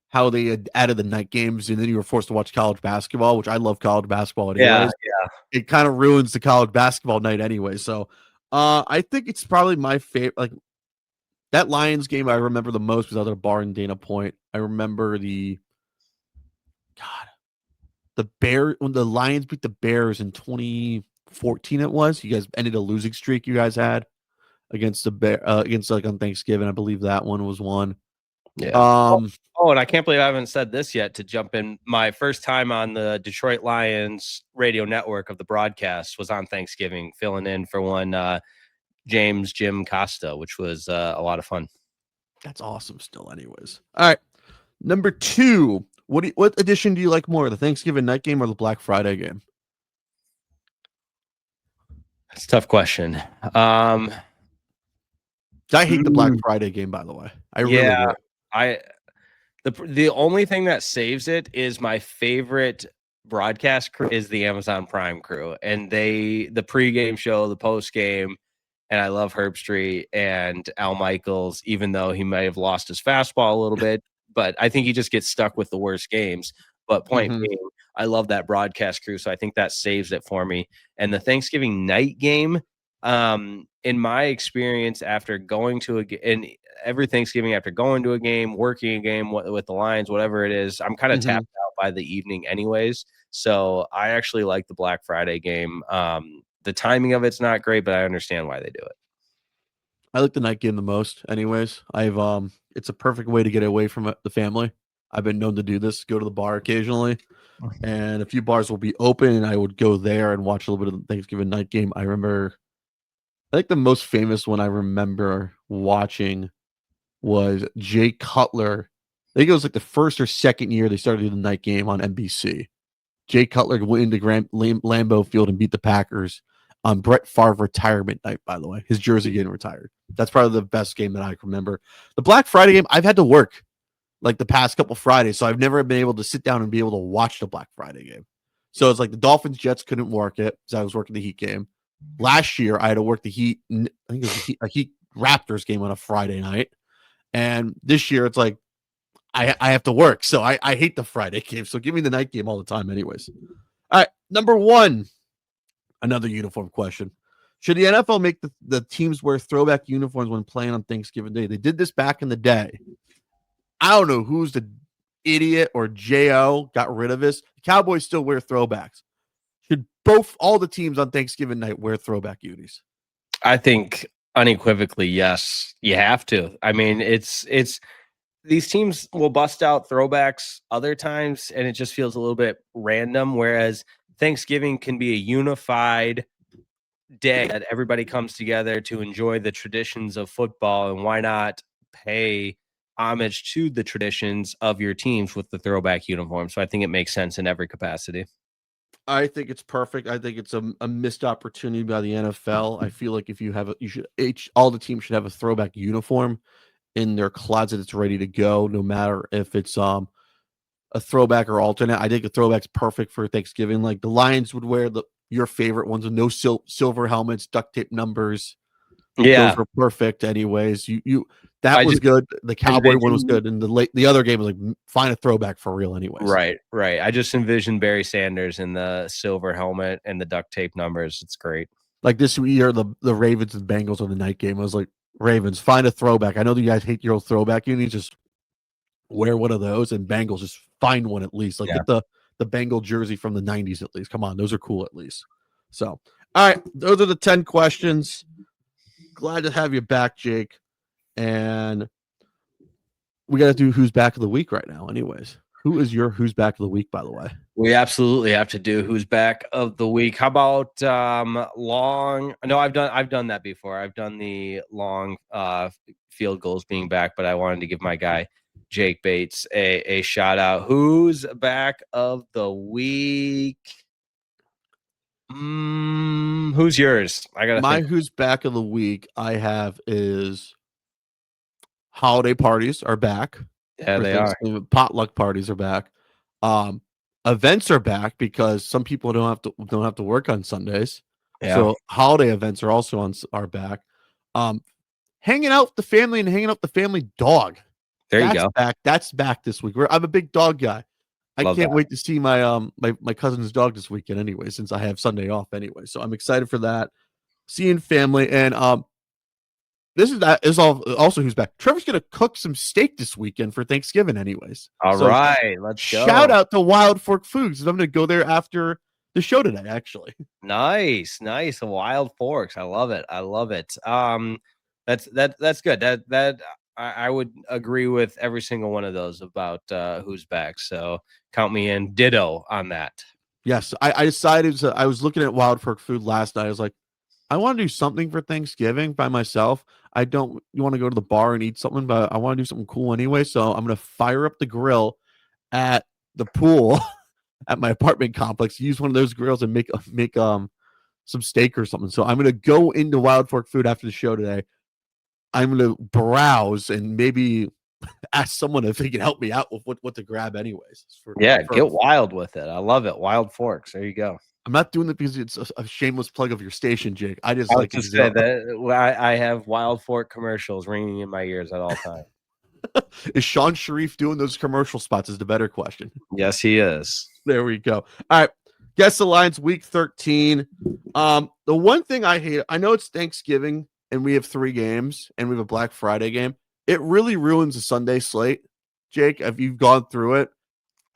how they had added the night games, and then you were forced to watch college basketball, which I love college basketball anyways. Yeah. It kind of ruins the college basketball night anyway. So I think it's probably my favorite. Like that Lions game, I remember the most was at a bar in Dana Point. I remember the Bears when the Lions beat the Bears in 2014. It was you guys ended a losing streak you guys had against the against like on Thanksgiving. I believe that one was one. Yeah. And I can't believe I haven't said this yet to jump in. My first time on the Detroit Lions radio network of the broadcast was on Thanksgiving, filling in for one Jim Costa, which was a lot of fun. That's awesome still anyways. All right. Number 2. What edition do you like more, the Thanksgiving night game or the Black Friday game? That's a tough question. I hate the Black Friday game, by the way. I really do. The only thing that saves it is my favorite broadcast crew is the Amazon Prime crew, and the pregame show, the postgame, and I love Herbstreit and Al Michaels, even though he may have lost his fastball a little bit. But I think he just gets stuck with the worst games. But point being, I love that broadcast crew, so I think that saves it for me. And the Thanksgiving night game, in my experience, after going to and every Thanksgiving after going to a game, working a game with the Lions, whatever it is, I'm kind of tapped out by the evening anyways. So I actually like the Black Friday game. The timing of it's not great, but I understand why they do it. I like the night game the most anyways. It's a perfect way to get away from the family. I've been known to do this, go to the bar occasionally, and a few bars will be open, and I would go there and watch a little bit of the Thanksgiving night game. I think the most famous one I remember watching was Jay Cutler. I think it was like the first or second year they started the night game on NBC. Jay Cutler went into Lambeau Field and beat the Packers on Brett Favre retirement night, by the way. His jersey getting retired. That's probably the best game that I can remember. The Black Friday game, I've had to work like the past couple Fridays, so I've never been able to sit down and be able to watch the Black Friday game. So it's like the Dolphins Jets couldn't work it because I was working the Heat game. Last year, I had to work the Heat. I think it was a Heat Raptors game on a Friday night. And this year, it's like I have to work. So I hate the Friday game. So give me the night game all the time, anyways. All right. Number one, another uniform question. Should the NFL make the teams wear throwback uniforms when playing on Thanksgiving Day? They did this back in the day. I don't know who's the idiot or J.O. got rid of this. The Cowboys still wear throwbacks. Should all the teams on Thanksgiving night wear throwback unis? I think unequivocally, yes. You have to. I mean, it's these teams will bust out throwbacks other times, and it just feels a little bit random. Whereas Thanksgiving can be a unified day that everybody comes together to enjoy the traditions of football, and why not pay homage to the traditions of your teams with the throwback uniform? So I think it makes sense in every capacity. I think it's perfect. I think it's a missed opportunity by the NFL. I feel like if you have all the teams should have a throwback uniform in their closet. It's ready to go, no matter if it's a throwback or alternate. I think a throwback's perfect for Thanksgiving. Like the Lions would wear your favorite ones with no silver helmets, duct tape numbers. Yeah, those were perfect. Anyways, that was good. The Cowboy one was good, and the other game was like find a throwback for real. Anyways, right. I just envisioned Barry Sanders in the silver helmet and the duct tape numbers. It's great. Like this year, the Ravens and Bengals on the night game. I was like, Ravens, find a throwback. I know that you guys hate your old throwback unis. Just wear one of those, and Bengals just find one at least. Like get the Bengal jersey from the 90s at least. Come on, those are cool at least. So, all right, those are the 10 questions. Glad to have you back, Jake. And we got to do who's back of the week right now. Anyways, who is your who's back of the week, by the way? We absolutely have to do who's back of the week. How about long? No, I've done that before. I've done the long field goals being back, but I wanted to give my guy Jake Bates a shout out. Who's back of the week? Who's yours? I got my who's back of the week. I have is holiday parties are back. Yeah, they are. Potluck parties are back. Events are back because some people don't have to work on Sundays. Yeah. So holiday events are also are back. Hanging out with the family and hanging out with the family dog. There you go. That's back this week. I'm a big dog guy. I can't wait to see my my cousin's dog this weekend anyway, since I have Sunday off anyway. So I'm excited for that. Seeing family and this is also who's back. Trevor's gonna cook some steak this weekend for Thanksgiving, anyways. All right, let's go. Shout out to Wild Fork Foods. I'm gonna go there after the show today, actually. Nice. Wild Forks. I love it. That's good. That I would agree with every single one of those about who's back. So count me in. Ditto on that. Yes, I decided. I was looking at Wild Fork Food last night. I was like, I want to do something for Thanksgiving by myself. You want to go to the bar and eat something, but I want to do something cool anyway. So I'm going to fire up the grill at the pool at my apartment complex, use one of those grills and make some steak or something. So I'm going to go into Wild Fork Food after the show today. I'm going to browse and maybe ask someone if they can help me out with what to grab, anyways. Get wild with it. I love it. Wild Forks. There you go. I'm not doing it because it's a shameless plug of your station, Jake. I just like to say that I have Wild Fork commercials ringing in my ears at all times. Is Sean Sharif doing those commercial spots? Is the better question. Yes, he is. There we go. All right. Guess the lines, week 13. The one thing I hate, I know it's Thanksgiving and we have 3 games and we have a Black Friday game. It really ruins the Sunday slate. Jake, if you've gone through it,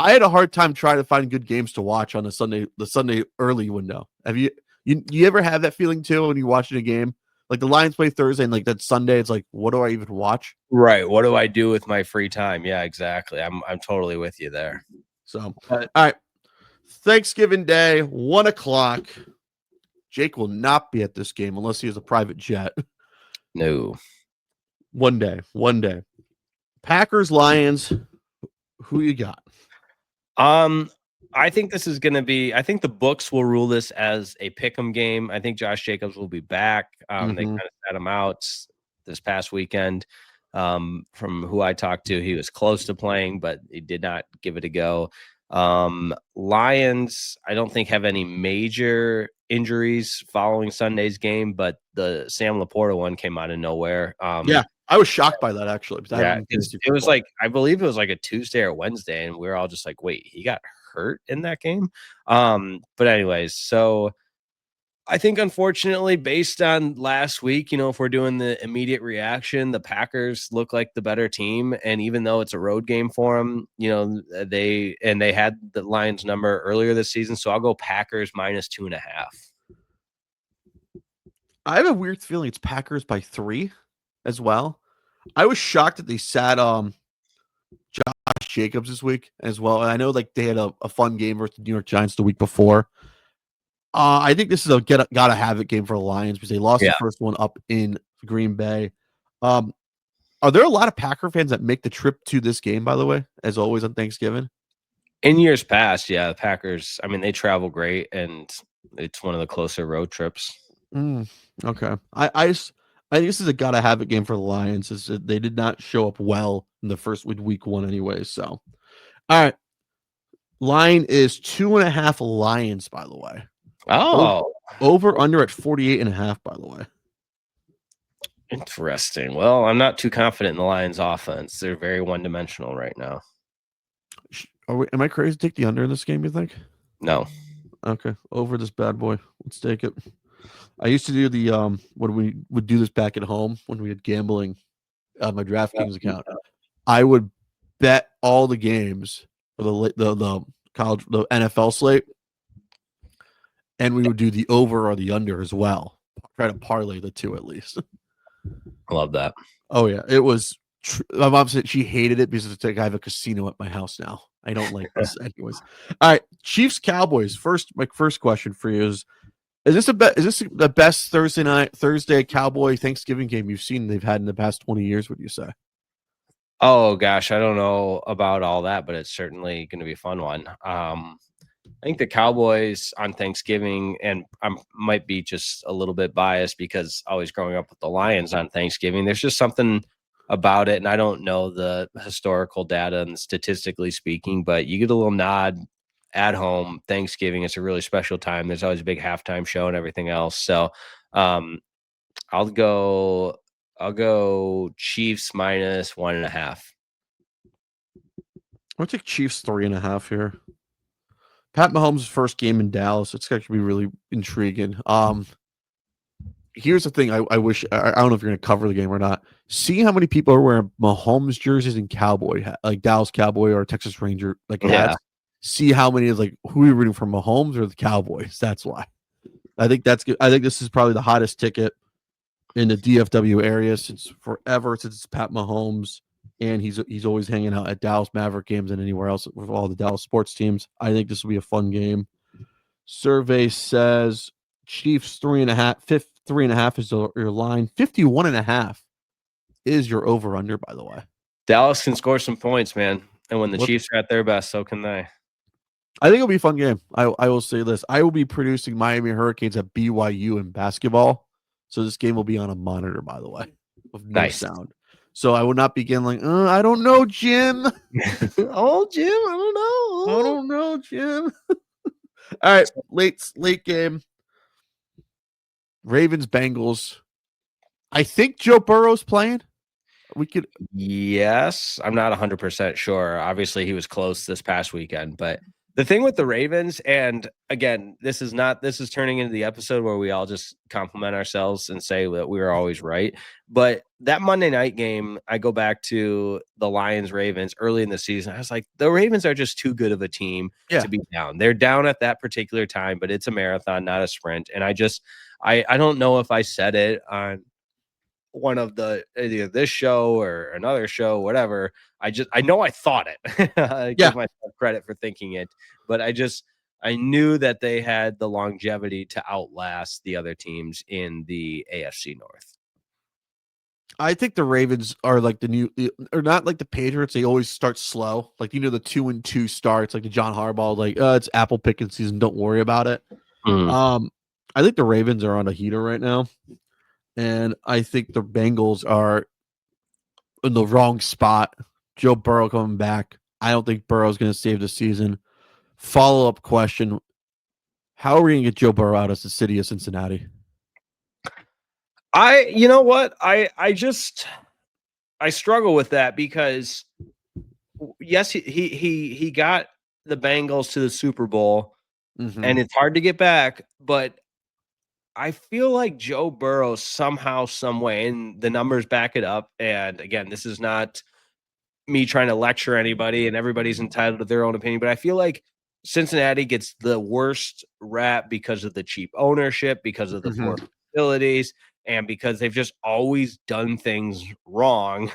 I had a hard time trying to find good games to watch on the Sunday early window. Have you ever have that feeling too when you're watching a game? Like the Lions play Thursday and like that Sunday, it's like, what do I even watch? Right. What do I do with my free time? Yeah, exactly. I'm totally with you there. So, all right. Thanksgiving Day, 1:00. Jake will not be at this game unless he has a private jet. No. One day. Packers, Lions. Who you got? I think this is going to be. I think the books will rule this as a pick'em game. I think Josh Jacobs will be back. They kind of set him out this past weekend. From who I talked to, he was close to playing, but he did not give it a go. Lions, I don't think have any major injuries following Sunday's game, but the Sam Laporta one came out of nowhere. Yeah, I was shocked by that actually. Yeah, it was like, I believe it was like a Tuesday or Wednesday, and we were all just like, wait, he got hurt in that game. But anyways, so I think unfortunately, based on last week, if we're doing the immediate reaction, the Packers look like the better team. And even though it's a road game for them, they had the Lions number earlier this season. So I'll go Packers -2.5. I have a weird feeling it's Packers by 3 as well. I was shocked that they sat Josh Jacobs this week as well. And I know like they had a fun game versus the New York Giants the week before. I think this is a gotta have it game for the Lions because they lost the first one up in Green Bay. Are there a lot of Packer fans that make the trip to this game, by the way, as always on Thanksgiving? In years past, yeah, the Packers, I mean, they travel great, and it's one of the closer road trips. Okay. I think this is a gotta have it game for the Lions. They did not show up well in the first week 1 anyway. So, all right. Line is 2.5 Lions, by the way. Oh, over under at 48.5, by the way. Interesting. Well, I'm not too confident in the Lions offense. They're very one-dimensional right now. Am I crazy to take the under in this game, you think? No. Okay. Over this bad boy. Let's take it. I used to do the when we would do this back at home when we had gambling on my DraftKings account. I would bet all the games for the college, the NFL slate, and we would do the over or the under as well. Try to parlay the two at least. I love that. Oh yeah, it was. My mom said she hated it because it's like I have a casino at my house now. I don't like this, anyways. All right, Chiefs Cowboys. My first question for you is this the best Thursday Cowboy Thanksgiving game you've seen they've had in the past 20 years? Would you say? Oh gosh, I don't know about all that, but it's certainly going to be a fun one. I think the Cowboys on Thanksgiving, and I might be just a little bit biased because always growing up with the Lions on Thanksgiving, there's just something about it. And I don't know the historical data and statistically speaking, but you get a little nod at home. Thanksgiving, it's a really special time. There's always a big halftime show and everything else. So I'll go Chiefs -1.5. I'll take Chiefs 3.5 here. Pat Mahomes' first game in Dallas. It's going to be really intriguing. Here's the thing. I wish I don't know if you're going to cover the game or not. See how many people are wearing Mahomes jerseys and Cowboy like Dallas Cowboy or Texas Ranger hats. See how many is like who are you rooting for, Mahomes or the Cowboys? That's why. I think that's good. I think this is probably the hottest ticket in the DFW area since it's Pat Mahomes. And he's always hanging out at Dallas Maverick games and anywhere else with all the Dallas sports teams. I think this will be a fun game. Survey says Chiefs 3.5. 3.5 is your line. 51.5 is your over under. By the way, Dallas can score some points, man. And when the Chiefs are at their best, so can they. I think it'll be a fun game. I will say this: I will be producing Miami Hurricanes at BYU in basketball, so this game will be on a monitor. By the way, with no sound. So I would not begin like, I don't know, Jim. Oh, Jim, I I don't know, Jim. All right, late game. Ravens, Bengals. I think Joe Burrow's playing. We could. Yes, I'm not 100% sure. Obviously, he was close this past weekend, but the thing with the Ravens, and again, this is turning into the episode where we all just compliment ourselves and say that we were always right. But that Monday night game, I go back to the Lions Ravens early in the season. I was like, the Ravens are just too good of a team to be down. They're down at that particular time, but it's a marathon, not a sprint. And I don't know if I said it on one of the either this show or another show, whatever. I know I thought it. I give myself credit for thinking it, but I knew that they had the longevity to outlast the other teams in the AFC North. I think the Ravens are like the new, or not like the Patriots. They always start slow, like the 2-2 starts, like the John Harbaugh, like it's apple picking season. Don't worry about it. I think the Ravens are on a heater right now. And I think the Bengals are in the wrong spot. Joe Burrow coming back. I don't think Burrow's going to save the season. Follow-up question. How are we going to get Joe Burrow out of the city of Cincinnati? You know what? I struggle with that because yes, he got the Bengals to the Super Bowl, and it's hard to get back, but I feel like Joe Burrow somehow, some way, and the numbers back it up. And again, this is not me trying to lecture anybody, and everybody's entitled to their own opinion, but I feel like Cincinnati gets the worst rap because of the cheap ownership, because of the poor facilities, and because they've just always done things wrong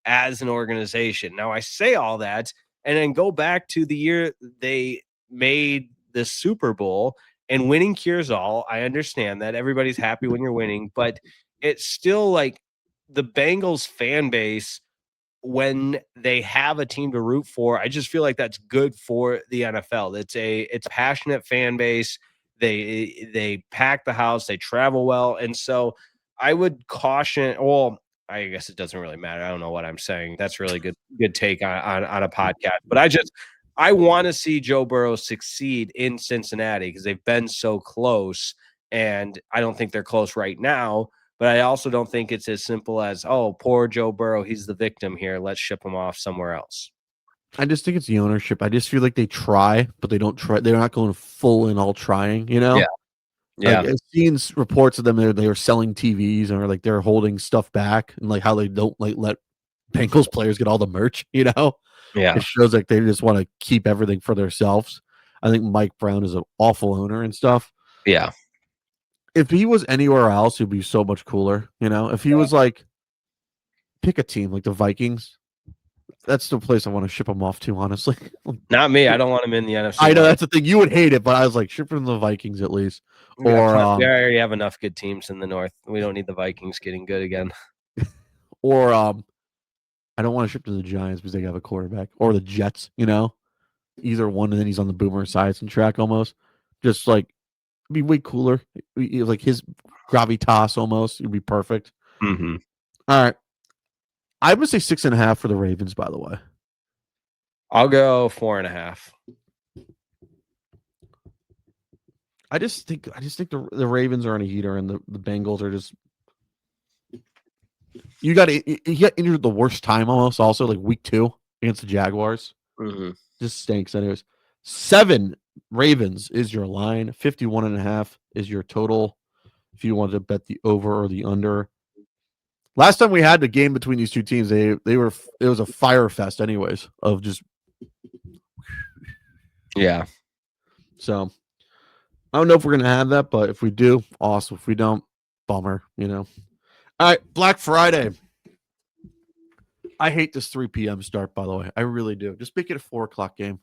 as an organization. Now, I say all that and then go back to the year they made the Super Bowl, and winning cures all. I understand that everybody's happy when you're winning, but it's still like the Bengals fan base, when they have a team to root for, I just feel like that's good for the NFL. It's a passionate fan base. They pack the house, they travel well, and so I would caution. Well, I guess it doesn't really matter. I don't know what I'm saying. That's really good take on a podcast. But I want to see Joe Burrow succeed in Cincinnati because they've been so close, and I don't think they're close right now. But I also don't think it's as simple as, oh, poor Joe Burrow, he's the victim here. Let's ship him off somewhere else. I just think it's the ownership. I just feel like they try, but they don't try. They're not going full in all trying, you know? Yeah. Like I've seen reports of them they were selling TVs or like they're holding stuff back and like how they don't like let Bengals players get all the merch, you know? Yeah. It shows like they just want to keep everything for themselves. I think Mike Brown is an awful owner and stuff. Yeah. If he was anywhere else, he'd be so much cooler, you know? If he was like pick a team like the Vikings, that's the place I want to ship him off to, honestly. Not me. I don't want him in the NFC. I know that's the thing. You would hate it, but I was like, ship him to the Vikings at least. We already have enough good teams in the North. We don't need the Vikings getting good again. Or I don't want to ship to the Giants because they have a quarterback, or the Jets, you know, either one, and then he's on the Boomer Esiason track almost. Just like it'd be way cooler, like his gravitas almost. It'd be perfect. All right, I would say 6.5 for the Ravens. By the way, I'll go 4.5. I just think the Ravens are on a heater, and the Bengals are just. You got injured at the worst time almost. Also, like week 2 against the Jaguars, just stinks. Anyways, 7 Ravens is your line. 51.5 is your total. If you wanted to bet the over or the under. Last time we had the game between these two teams, it was a fire fest, anyways, of just. Yeah. So I don't know if we're gonna have that, but if we do, awesome. If we don't, bummer. You know. All right, Black Friday. I hate this 3 p.m. start, by the way. I really do. Just make it a 4 o'clock game,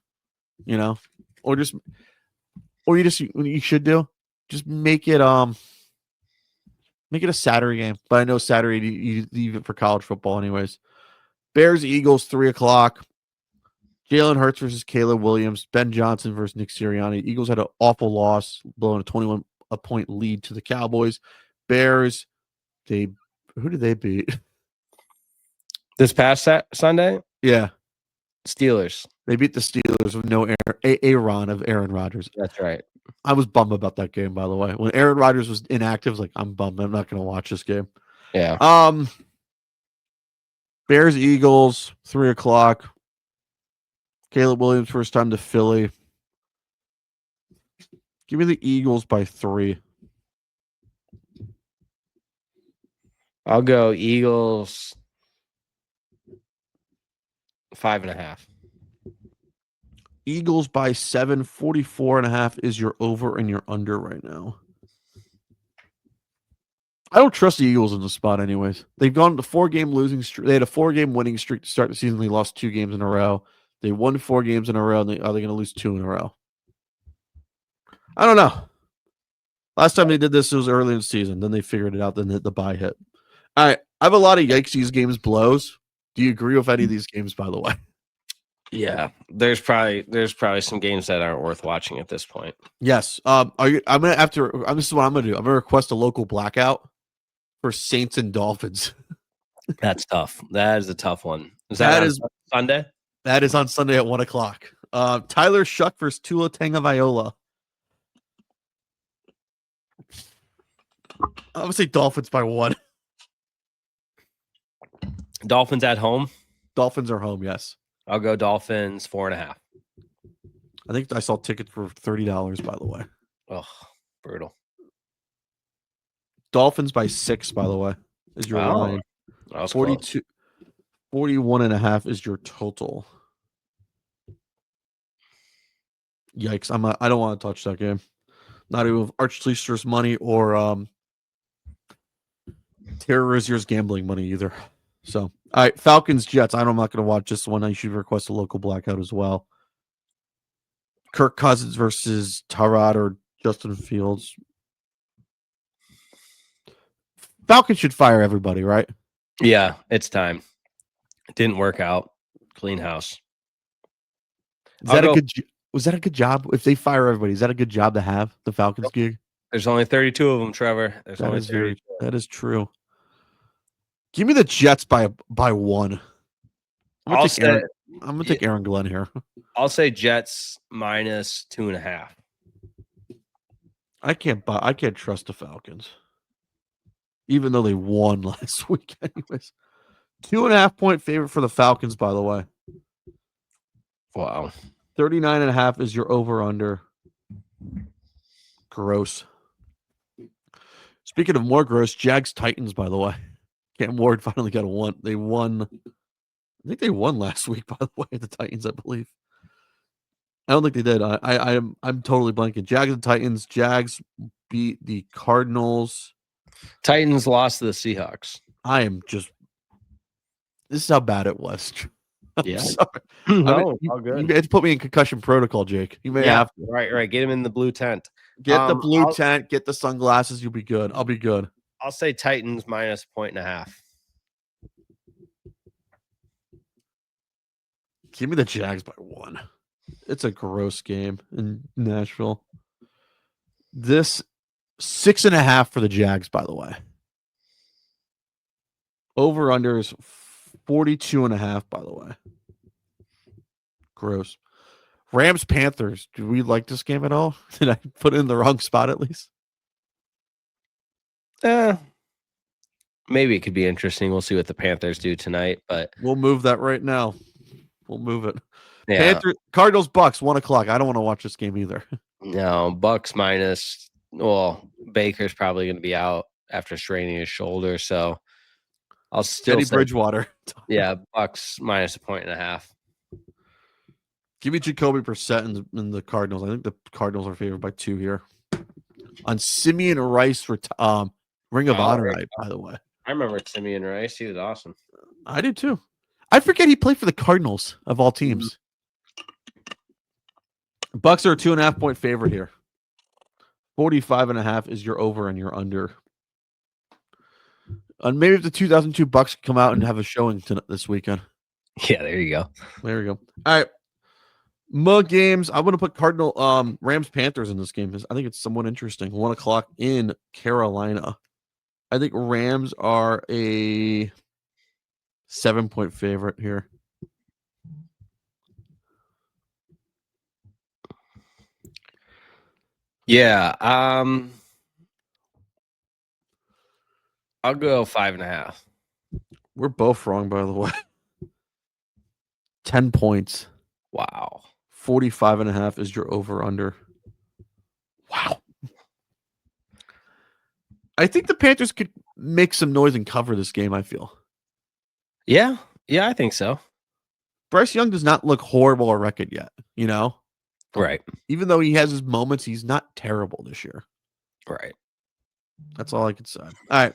you know, or you should do, just make it a Saturday game. But I know Saturday you leave it for college football, anyways. Bears Eagles 3 o'clock. Jalen Hurts versus Caleb Williams. Ben Johnson versus Nick Sirianni. Eagles had an awful loss, blowing a 21-point lead to the Cowboys. Bears, who did they beat? This past Sunday? Yeah. Steelers. They beat the Steelers with no Aaron of Aaron Rodgers. That's right. I was bummed about that game, by the way. When Aaron Rodgers was inactive, I was like, I'm bummed. I'm not going to watch this game. Yeah. Bears, Eagles, 3:00. Caleb Williams, first time to Philly. Give me the Eagles by 3. I'll go Eagles 5.5. Eagles by 7. 44.5 is your over and your under right now. I don't trust the Eagles in the spot anyways. They've gone to 4-game losing streak. They had a 4-game winning streak to start the season. They lost 2 games in a row. They won 4 games in a row, and are they going to lose 2 in a row? I don't know. Last time they did this, it was early in the season. Then they figured it out. Then the bye hit. All right. I have a lot of Yikesies games blows. Do you agree with any of these games, by the way? Yeah. There's probably some games that aren't worth watching at this point. Yes. This is what I'm gonna do. I'm gonna request a local blackout for Saints and Dolphins. That's tough. That is a tough one. That is Sunday? That is on Sunday at 1:00. Tyler Shuck versus Tua Tagovailoa. I'm gonna say Dolphins by 1. Dolphins at home? Dolphins are home, yes. I'll go Dolphins 4.5. I think I saw tickets for $30, by the way. Oh, brutal. Dolphins by 6, by the way, is your line. 42, 41.5 is your total. Yikes. I don't want to touch that game. Not even with Archleister's money or Terrorizier's gambling money either. So, all right, Falcons, Jets. I'm not going to watch this one. I should request a local blackout as well. Kirk Cousins versus Tyrod or Justin Fields. Falcons should fire everybody, right? Yeah, it's time. It didn't work out. Clean house. Was that a good job? If they fire everybody, is that a good job to have, the Falcons gig? There's only 32 of them, Trevor. That is true. Give me the Jets by 1. I'm gonna take Aaron Glenn here. I'll say Jets minus 2.5. I can't trust the Falcons, even though they won last week. Anyways, 2.5 point favorite for the Falcons. By the way, wow, 39.5 is your over under. Gross. Speaking of more gross, Jags Titans. By the way. Cam Ward finally got a 1. They won. I think they won last week, by the way, the Titans, I believe. I don't think they did. I'm totally blanking. Jags and Titans. Jags beat the Cardinals. Titans lost to the Seahawks. This is how bad it was. Yeah. No, all good. You had to put me in concussion protocol, Jake. You may have to. Right. Get him in the blue tent. Get the blue tent. Get the sunglasses. You'll be good. I'll be good. I'll say Titans minus 1.5. Give me the Jags by 1. It's a gross game in Nashville. This 6.5 for the Jags, by the way. Over under is 42.5, by the way. Gross. Rams Panthers. Do we like this game at all? Did I put it in the wrong spot at least? Maybe it could be interesting. We'll see what the Panthers do tonight, but we'll move that right now. We'll move it. Yeah. Cardinals Bucks 1:00. I don't want to watch this game either. No, Bucks minus. Well, Baker's probably going to be out after straining his shoulder, so I'll still say Bridgewater. Yeah, Bucks minus 1.5. Give me Jacoby Brissett in the Cardinals. I think the Cardinals are favored by 2 here. On Simeon Rice for Ring of Honor night, by the way. I remember Simeon Rice. He was awesome. I did too. I forget he played for the Cardinals of all teams. Bucks are a 2.5 point favorite here. 45.5 is your over and your under. And maybe if the 2002 Bucks come out and have a showing this weekend. Yeah, there you go. There you go. All right. Mug games. I want to put Rams Panthers in this game. I think it's somewhat interesting. 1:00 in Carolina. I think Rams are a 7-point favorite here. Yeah. I'll go 5.5. We're both wrong, by the way. 10 points. Wow. 45.5 is your over-under. Wow. I think the Panthers could make some noise and cover this game, I feel. Yeah. Yeah, I think so. Bryce Young does not look horrible or wrecked yet, Right. Even though he has his moments, he's not terrible this year. Right. That's all I can say. All right.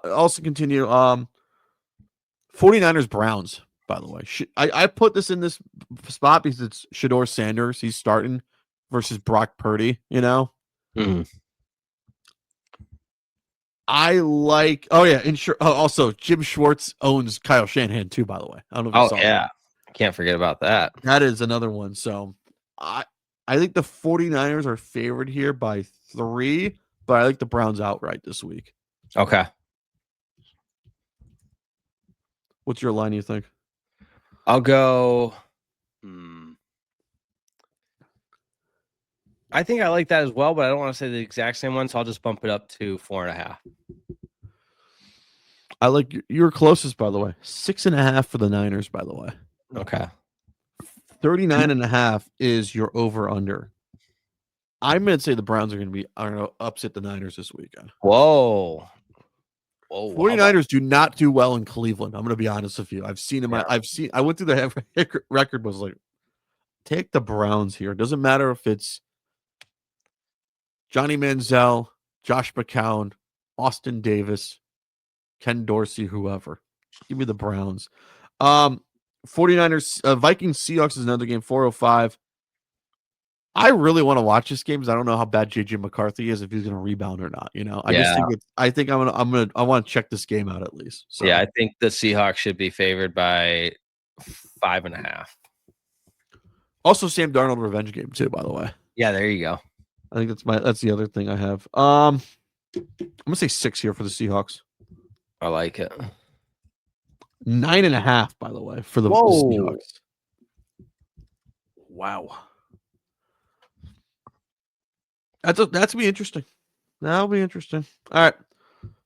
Also continue. 49ers Browns, by the way. I put this in this spot because it's Shedeur Sanders. He's starting versus Brock Purdy, Mm-hmm. I like. Oh yeah, also Jim Schwartz owns Kyle Shanahan too. By the way, I don't know if you saw that. Can't forget about that. That is another one. So I think the 49ers are favored here by 3, but I like the Browns outright this week. Okay. What's your line? You think? I'll go. I think I like that as well, but I don't want to say the exact same one, so I'll just bump it up to 4.5. I like your closest, by the way. 6.5 for the Niners, by the way. Okay. 39.5 is your over under. I'm going to say the Browns are going to be, upset the Niners this weekend. Whoa. 49ers do not do well in Cleveland. I'm going to be honest with you. I've seen them. Yeah. I went through the record, was like, take the Browns here. It doesn't matter if it's Johnny Manziel, Josh McCown, Austin Davis, Ken Dorsey, whoever. Give me the Browns. 49ers, Vikings, Seahawks is another game, 4:05. I really want to watch this game because I don't know how bad JJ McCarthy is, if he's going to rebound or not. I want to check this game out at least. So. Yeah, I think the Seahawks should be favored by 5.5. Also, Sam Darnold revenge game too, by the way. Yeah, there you go. I think that's the other thing I have. I'm gonna say 6 here for the Seahawks. I like it. 9.5, by the way, for the Seahawks. Wow. That's gonna be interesting. That'll be interesting. All right.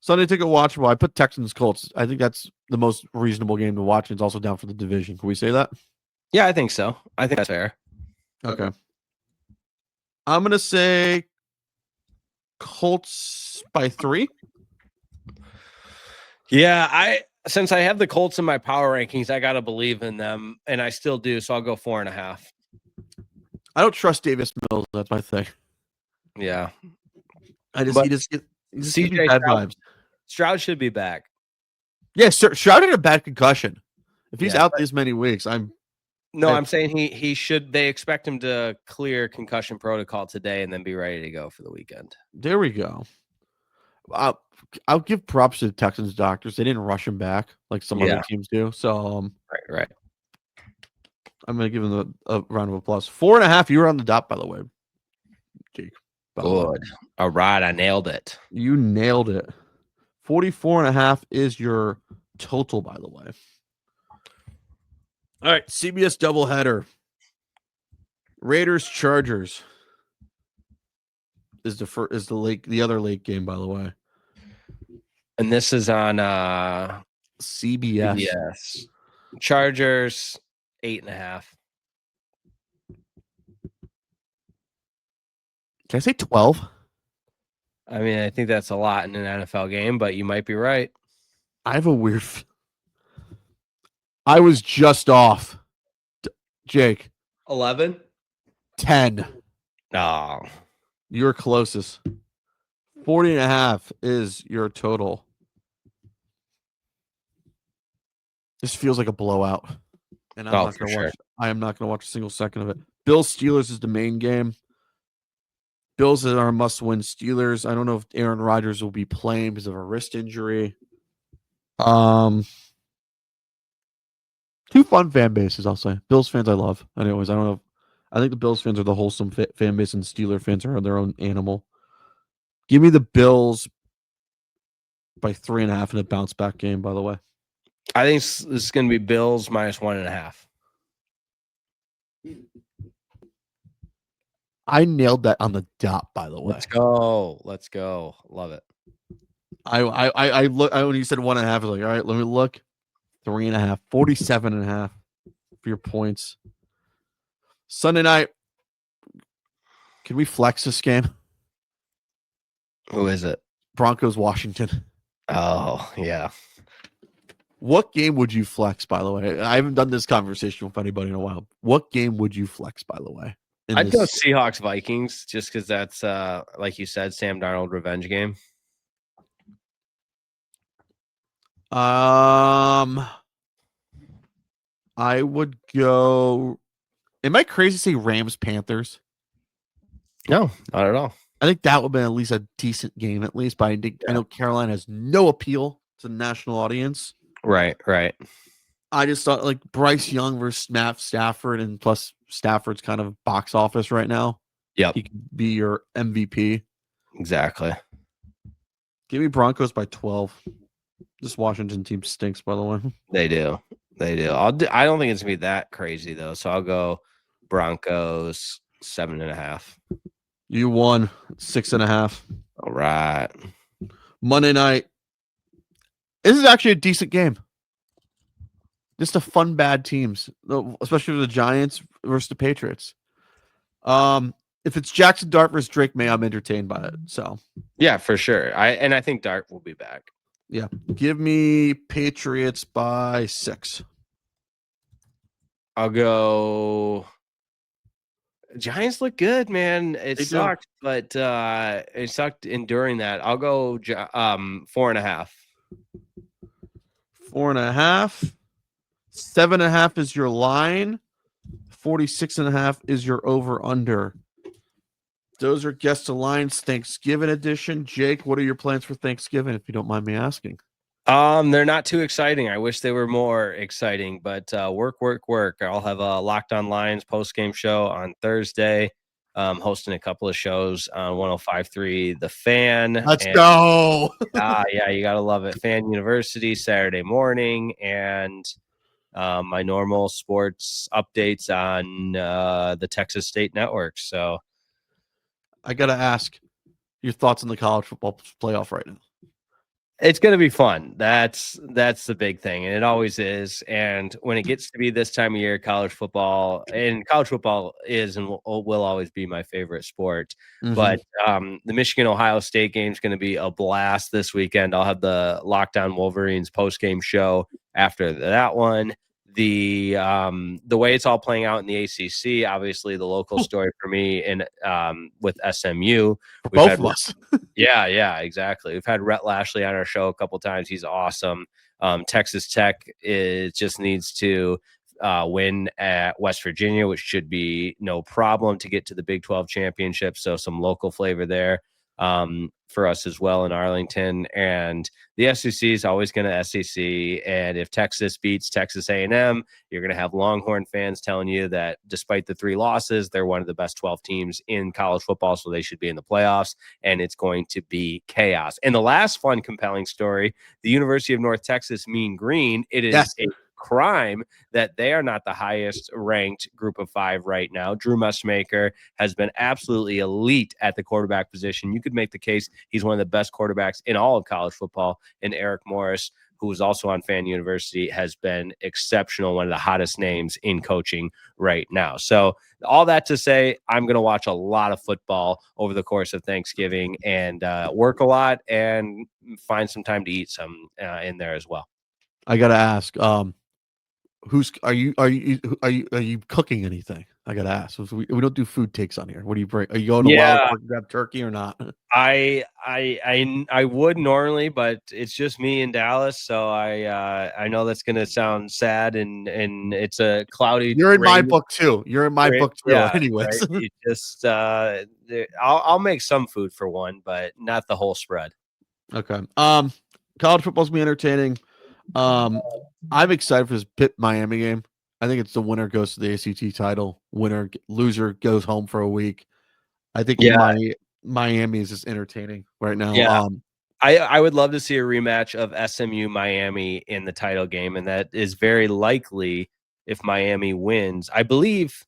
Sunday ticket watchable. I put Texans Colts. I think that's the most reasonable game to watch. It's also down for the division. Can we say that? Yeah, I think so. I think that's fair. Okay. I'm gonna say Colts by 3. Yeah, since I have the Colts in my power rankings, I gotta believe in them, and I still do. So I'll go 4.5. I don't trust Davis Mills. That's my thing. Yeah, he just gives me bad vibes. Stroud should be back. Yeah, Stroud had a bad concussion. If he's out this many weeks, I'm saying he should. They expect him to clear concussion protocol today and then be ready to go for the weekend. There we go. I'll give props to the Texans doctors. They didn't rush him back like some other teams do. So right. I'm gonna give him a round of applause. 4.5. You were on the dot, by the way, Jake. Good. All right, I nailed it. You nailed it. 44.5 is your total, by the way. All right, CBS doubleheader. Raiders Chargers is the other late game, by the way. And this is on CBS. Chargers 8.5. Can I say 12? I mean, I think that's a lot in an NFL game, but you might be right. I have a weird. I was just off. Jake. 11? 10. No. You're closest. 40.5 is your total. This feels like a blowout. And I'm not going to watch. I am not going to watch a single second of it. Bills Steelers is the main game. Bills are a must-win. Steelers, I don't know if Aaron Rodgers will be playing because of a wrist injury. Two fun fan bases, I'll say. Bills fans I love. Anyways, I don't know. I think the Bills fans are the wholesome fan base, and Steeler fans are their own animal. Give me the Bills by 3.5 in a bounce-back game, by the way. I think this is going to be Bills -1.5. I nailed that on the dot, by the way. Let's go. Let's go. Love it. I look. When you said 1.5, I was like, all right, let me look. 3.5, 47.5 for your points. Sunday night. Can we flex this game? Who is it? Broncos, Washington. Oh, yeah. What game would you flex, by the way? I haven't done this conversation with anybody in a while. What game would you flex, by the way? I'd go Seahawks Vikings just because that's, like you said, Sam Darnold revenge game. I would go. Am I crazy to say Rams Panthers? No, not at all. I think that would have been at least a decent game, at least. But I know Carolina has no appeal to the national audience. Right. I just thought like Bryce Young versus Matt Stafford, and plus Stafford's kind of box office right now. Yep. He could be your MVP. Exactly. Give me Broncos by 12. This Washington team stinks, by the way. They do. I don't think it's gonna be that crazy though. So I'll go Broncos 7.5. You won 6.5. All right. Monday night. This is actually a decent game. Just a fun, bad teams, especially the Giants versus the Patriots. If it's Jackson Dart versus Drake May, I'm entertained by it. So yeah, for sure. I think Dart will be back. Yeah. Give me Patriots by 6. I'll go. Giants look good, man. It sucked, but it sucked enduring that. I'll go 4.5. 4.5. 7.5 is your line. 46.5 is your over under. Those are Guest Alliance Thanksgiving edition. Jake, what are your plans for Thanksgiving, if you don't mind me asking? They're not too exciting. I wish they were more exciting, but work. I'll have a Locked On Lions post-game show on Thursday. Hosting a couple of shows on 105.3 The Fan. Let's go. Yeah, you gotta love it. Fan University Saturday morning, and my normal sports updates on the Texas State Network. So I gotta ask your thoughts on the college football playoff right now. It's going to be fun. That's the big thing, and it always is. And when it gets to be this time of year, college football is and will always be my favorite sport. Mm-hmm. But the Michigan-Ohio State game is going to be a blast this weekend. I'll have the Lockdown Wolverines post-game show after that one. The way it's all playing out in the ACC, obviously the local story for me, and with SMU, for both of us. Yeah, exactly. We've had Rhett Lashley on our show a couple times. He's awesome. Texas Tech just needs to win at West Virginia, which should be no problem to get to the Big 12 championship. So some local flavor there for us as well in Arlington. And the SEC is always going to SEC. And if Texas beats Texas A&M, you're going to have Longhorn fans telling you that despite the 3 losses, they're one of the best 12 teams in college football, so they should be in the playoffs, and it's going to be chaos. And the last fun, compelling story, the University of North Texas Mean Green, it is a crime that they are not the highest ranked group of 5 right now. Drew Messmaker has been absolutely elite at the quarterback position. You could make the case he's one of the best quarterbacks in all of college football. And Eric Morris, who is also on Fan University, has been exceptional, one of the hottest names in coaching right now. So all that to say, I'm going to watch a lot of football over the course of Thanksgiving and work a lot and find some time to eat some in there as well. I got to ask, are you cooking anything? I gotta ask. We don't do food takes on here. What do you bring? Are you going to Wild Park to grab turkey or not? I would normally, but it's just me in Dallas, so I know that's gonna sound sad, and it's a cloudy. You're in my book too. Anyways, right? You just I'll make some food for one, but not the whole spread. Okay. College football's be entertaining. I'm excited for this Pitt Miami game. I think it's the winner goes to the ACT title. Loser goes home for a week. I think Miami is just entertaining right now. Yeah. I would love to see a rematch of SMU Miami in the title game, and that is very likely if Miami wins. I believe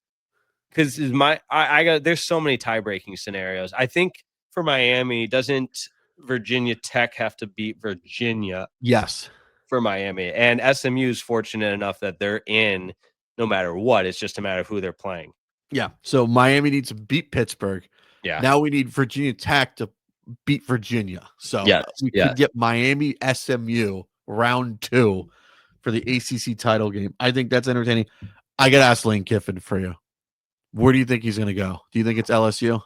because there's so many tie-breaking scenarios. I think for Miami, doesn't Virginia Tech have to beat Virginia? Yes. For Miami, and SMU is fortunate enough that they're in no matter what. It's just a matter of who they're playing. Yeah. So Miami needs to beat Pittsburgh. Yeah. Now we need Virginia Tech to beat Virginia. So we could get Miami SMU round 2 for the ACC title game. I think that's entertaining. I got to ask Lane Kiffin for you. Where do you think he's going to go? Do you think it's LSU?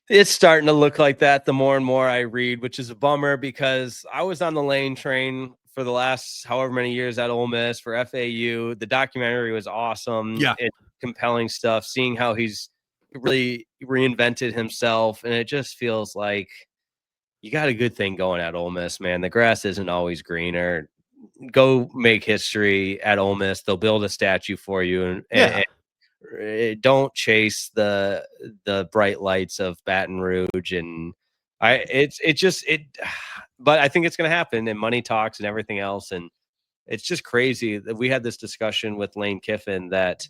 It's starting to look like that the more and more I read, which is a bummer because I was on the Lane train for the last however many years at Ole Miss for FAU. The documentary was awesome. Yeah. It's compelling stuff, seeing how he's really reinvented himself. And it just feels like you got a good thing going at Ole Miss, man. The grass isn't always greener. Go make history at Ole Miss. They'll build a statue for you and don't chase the bright lights of Baton Rouge. And but I think it's going to happen, and money talks and everything else. And it's just crazy that we had this discussion with Lane Kiffin that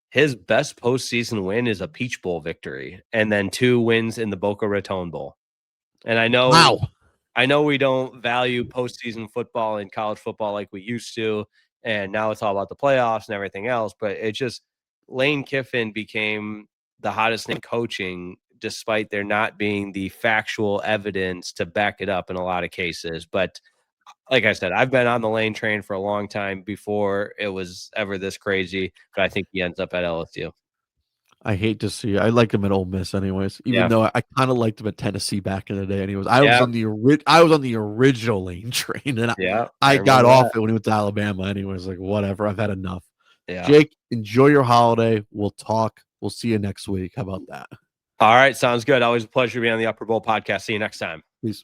his best postseason win is a Peach Bowl victory and then 2 wins in the Boca Raton Bowl. And I know we don't value postseason football and college football like we used to. And now it's all about the playoffs and everything else. But it just, Lane Kiffin became the hottest thing coaching, despite there not being the factual evidence to back it up in a lot of cases. But like I said, I've been on the Lane train for a long time before it was ever this crazy. But I think he ends up at LSU. I hate to see. I like him at Ole Miss, anyways. Even though I kind of liked him at Tennessee back in the day. Anyways, I was on the original Lane train, and I got off it when he went to Alabama. Anyways, like whatever. I've had enough. Yeah. Jake, enjoy your holiday. We'll talk. We'll see you next week. How about that? All right, sounds good. Always a pleasure to be on the Upper Bowl podcast. See you next time. Peace.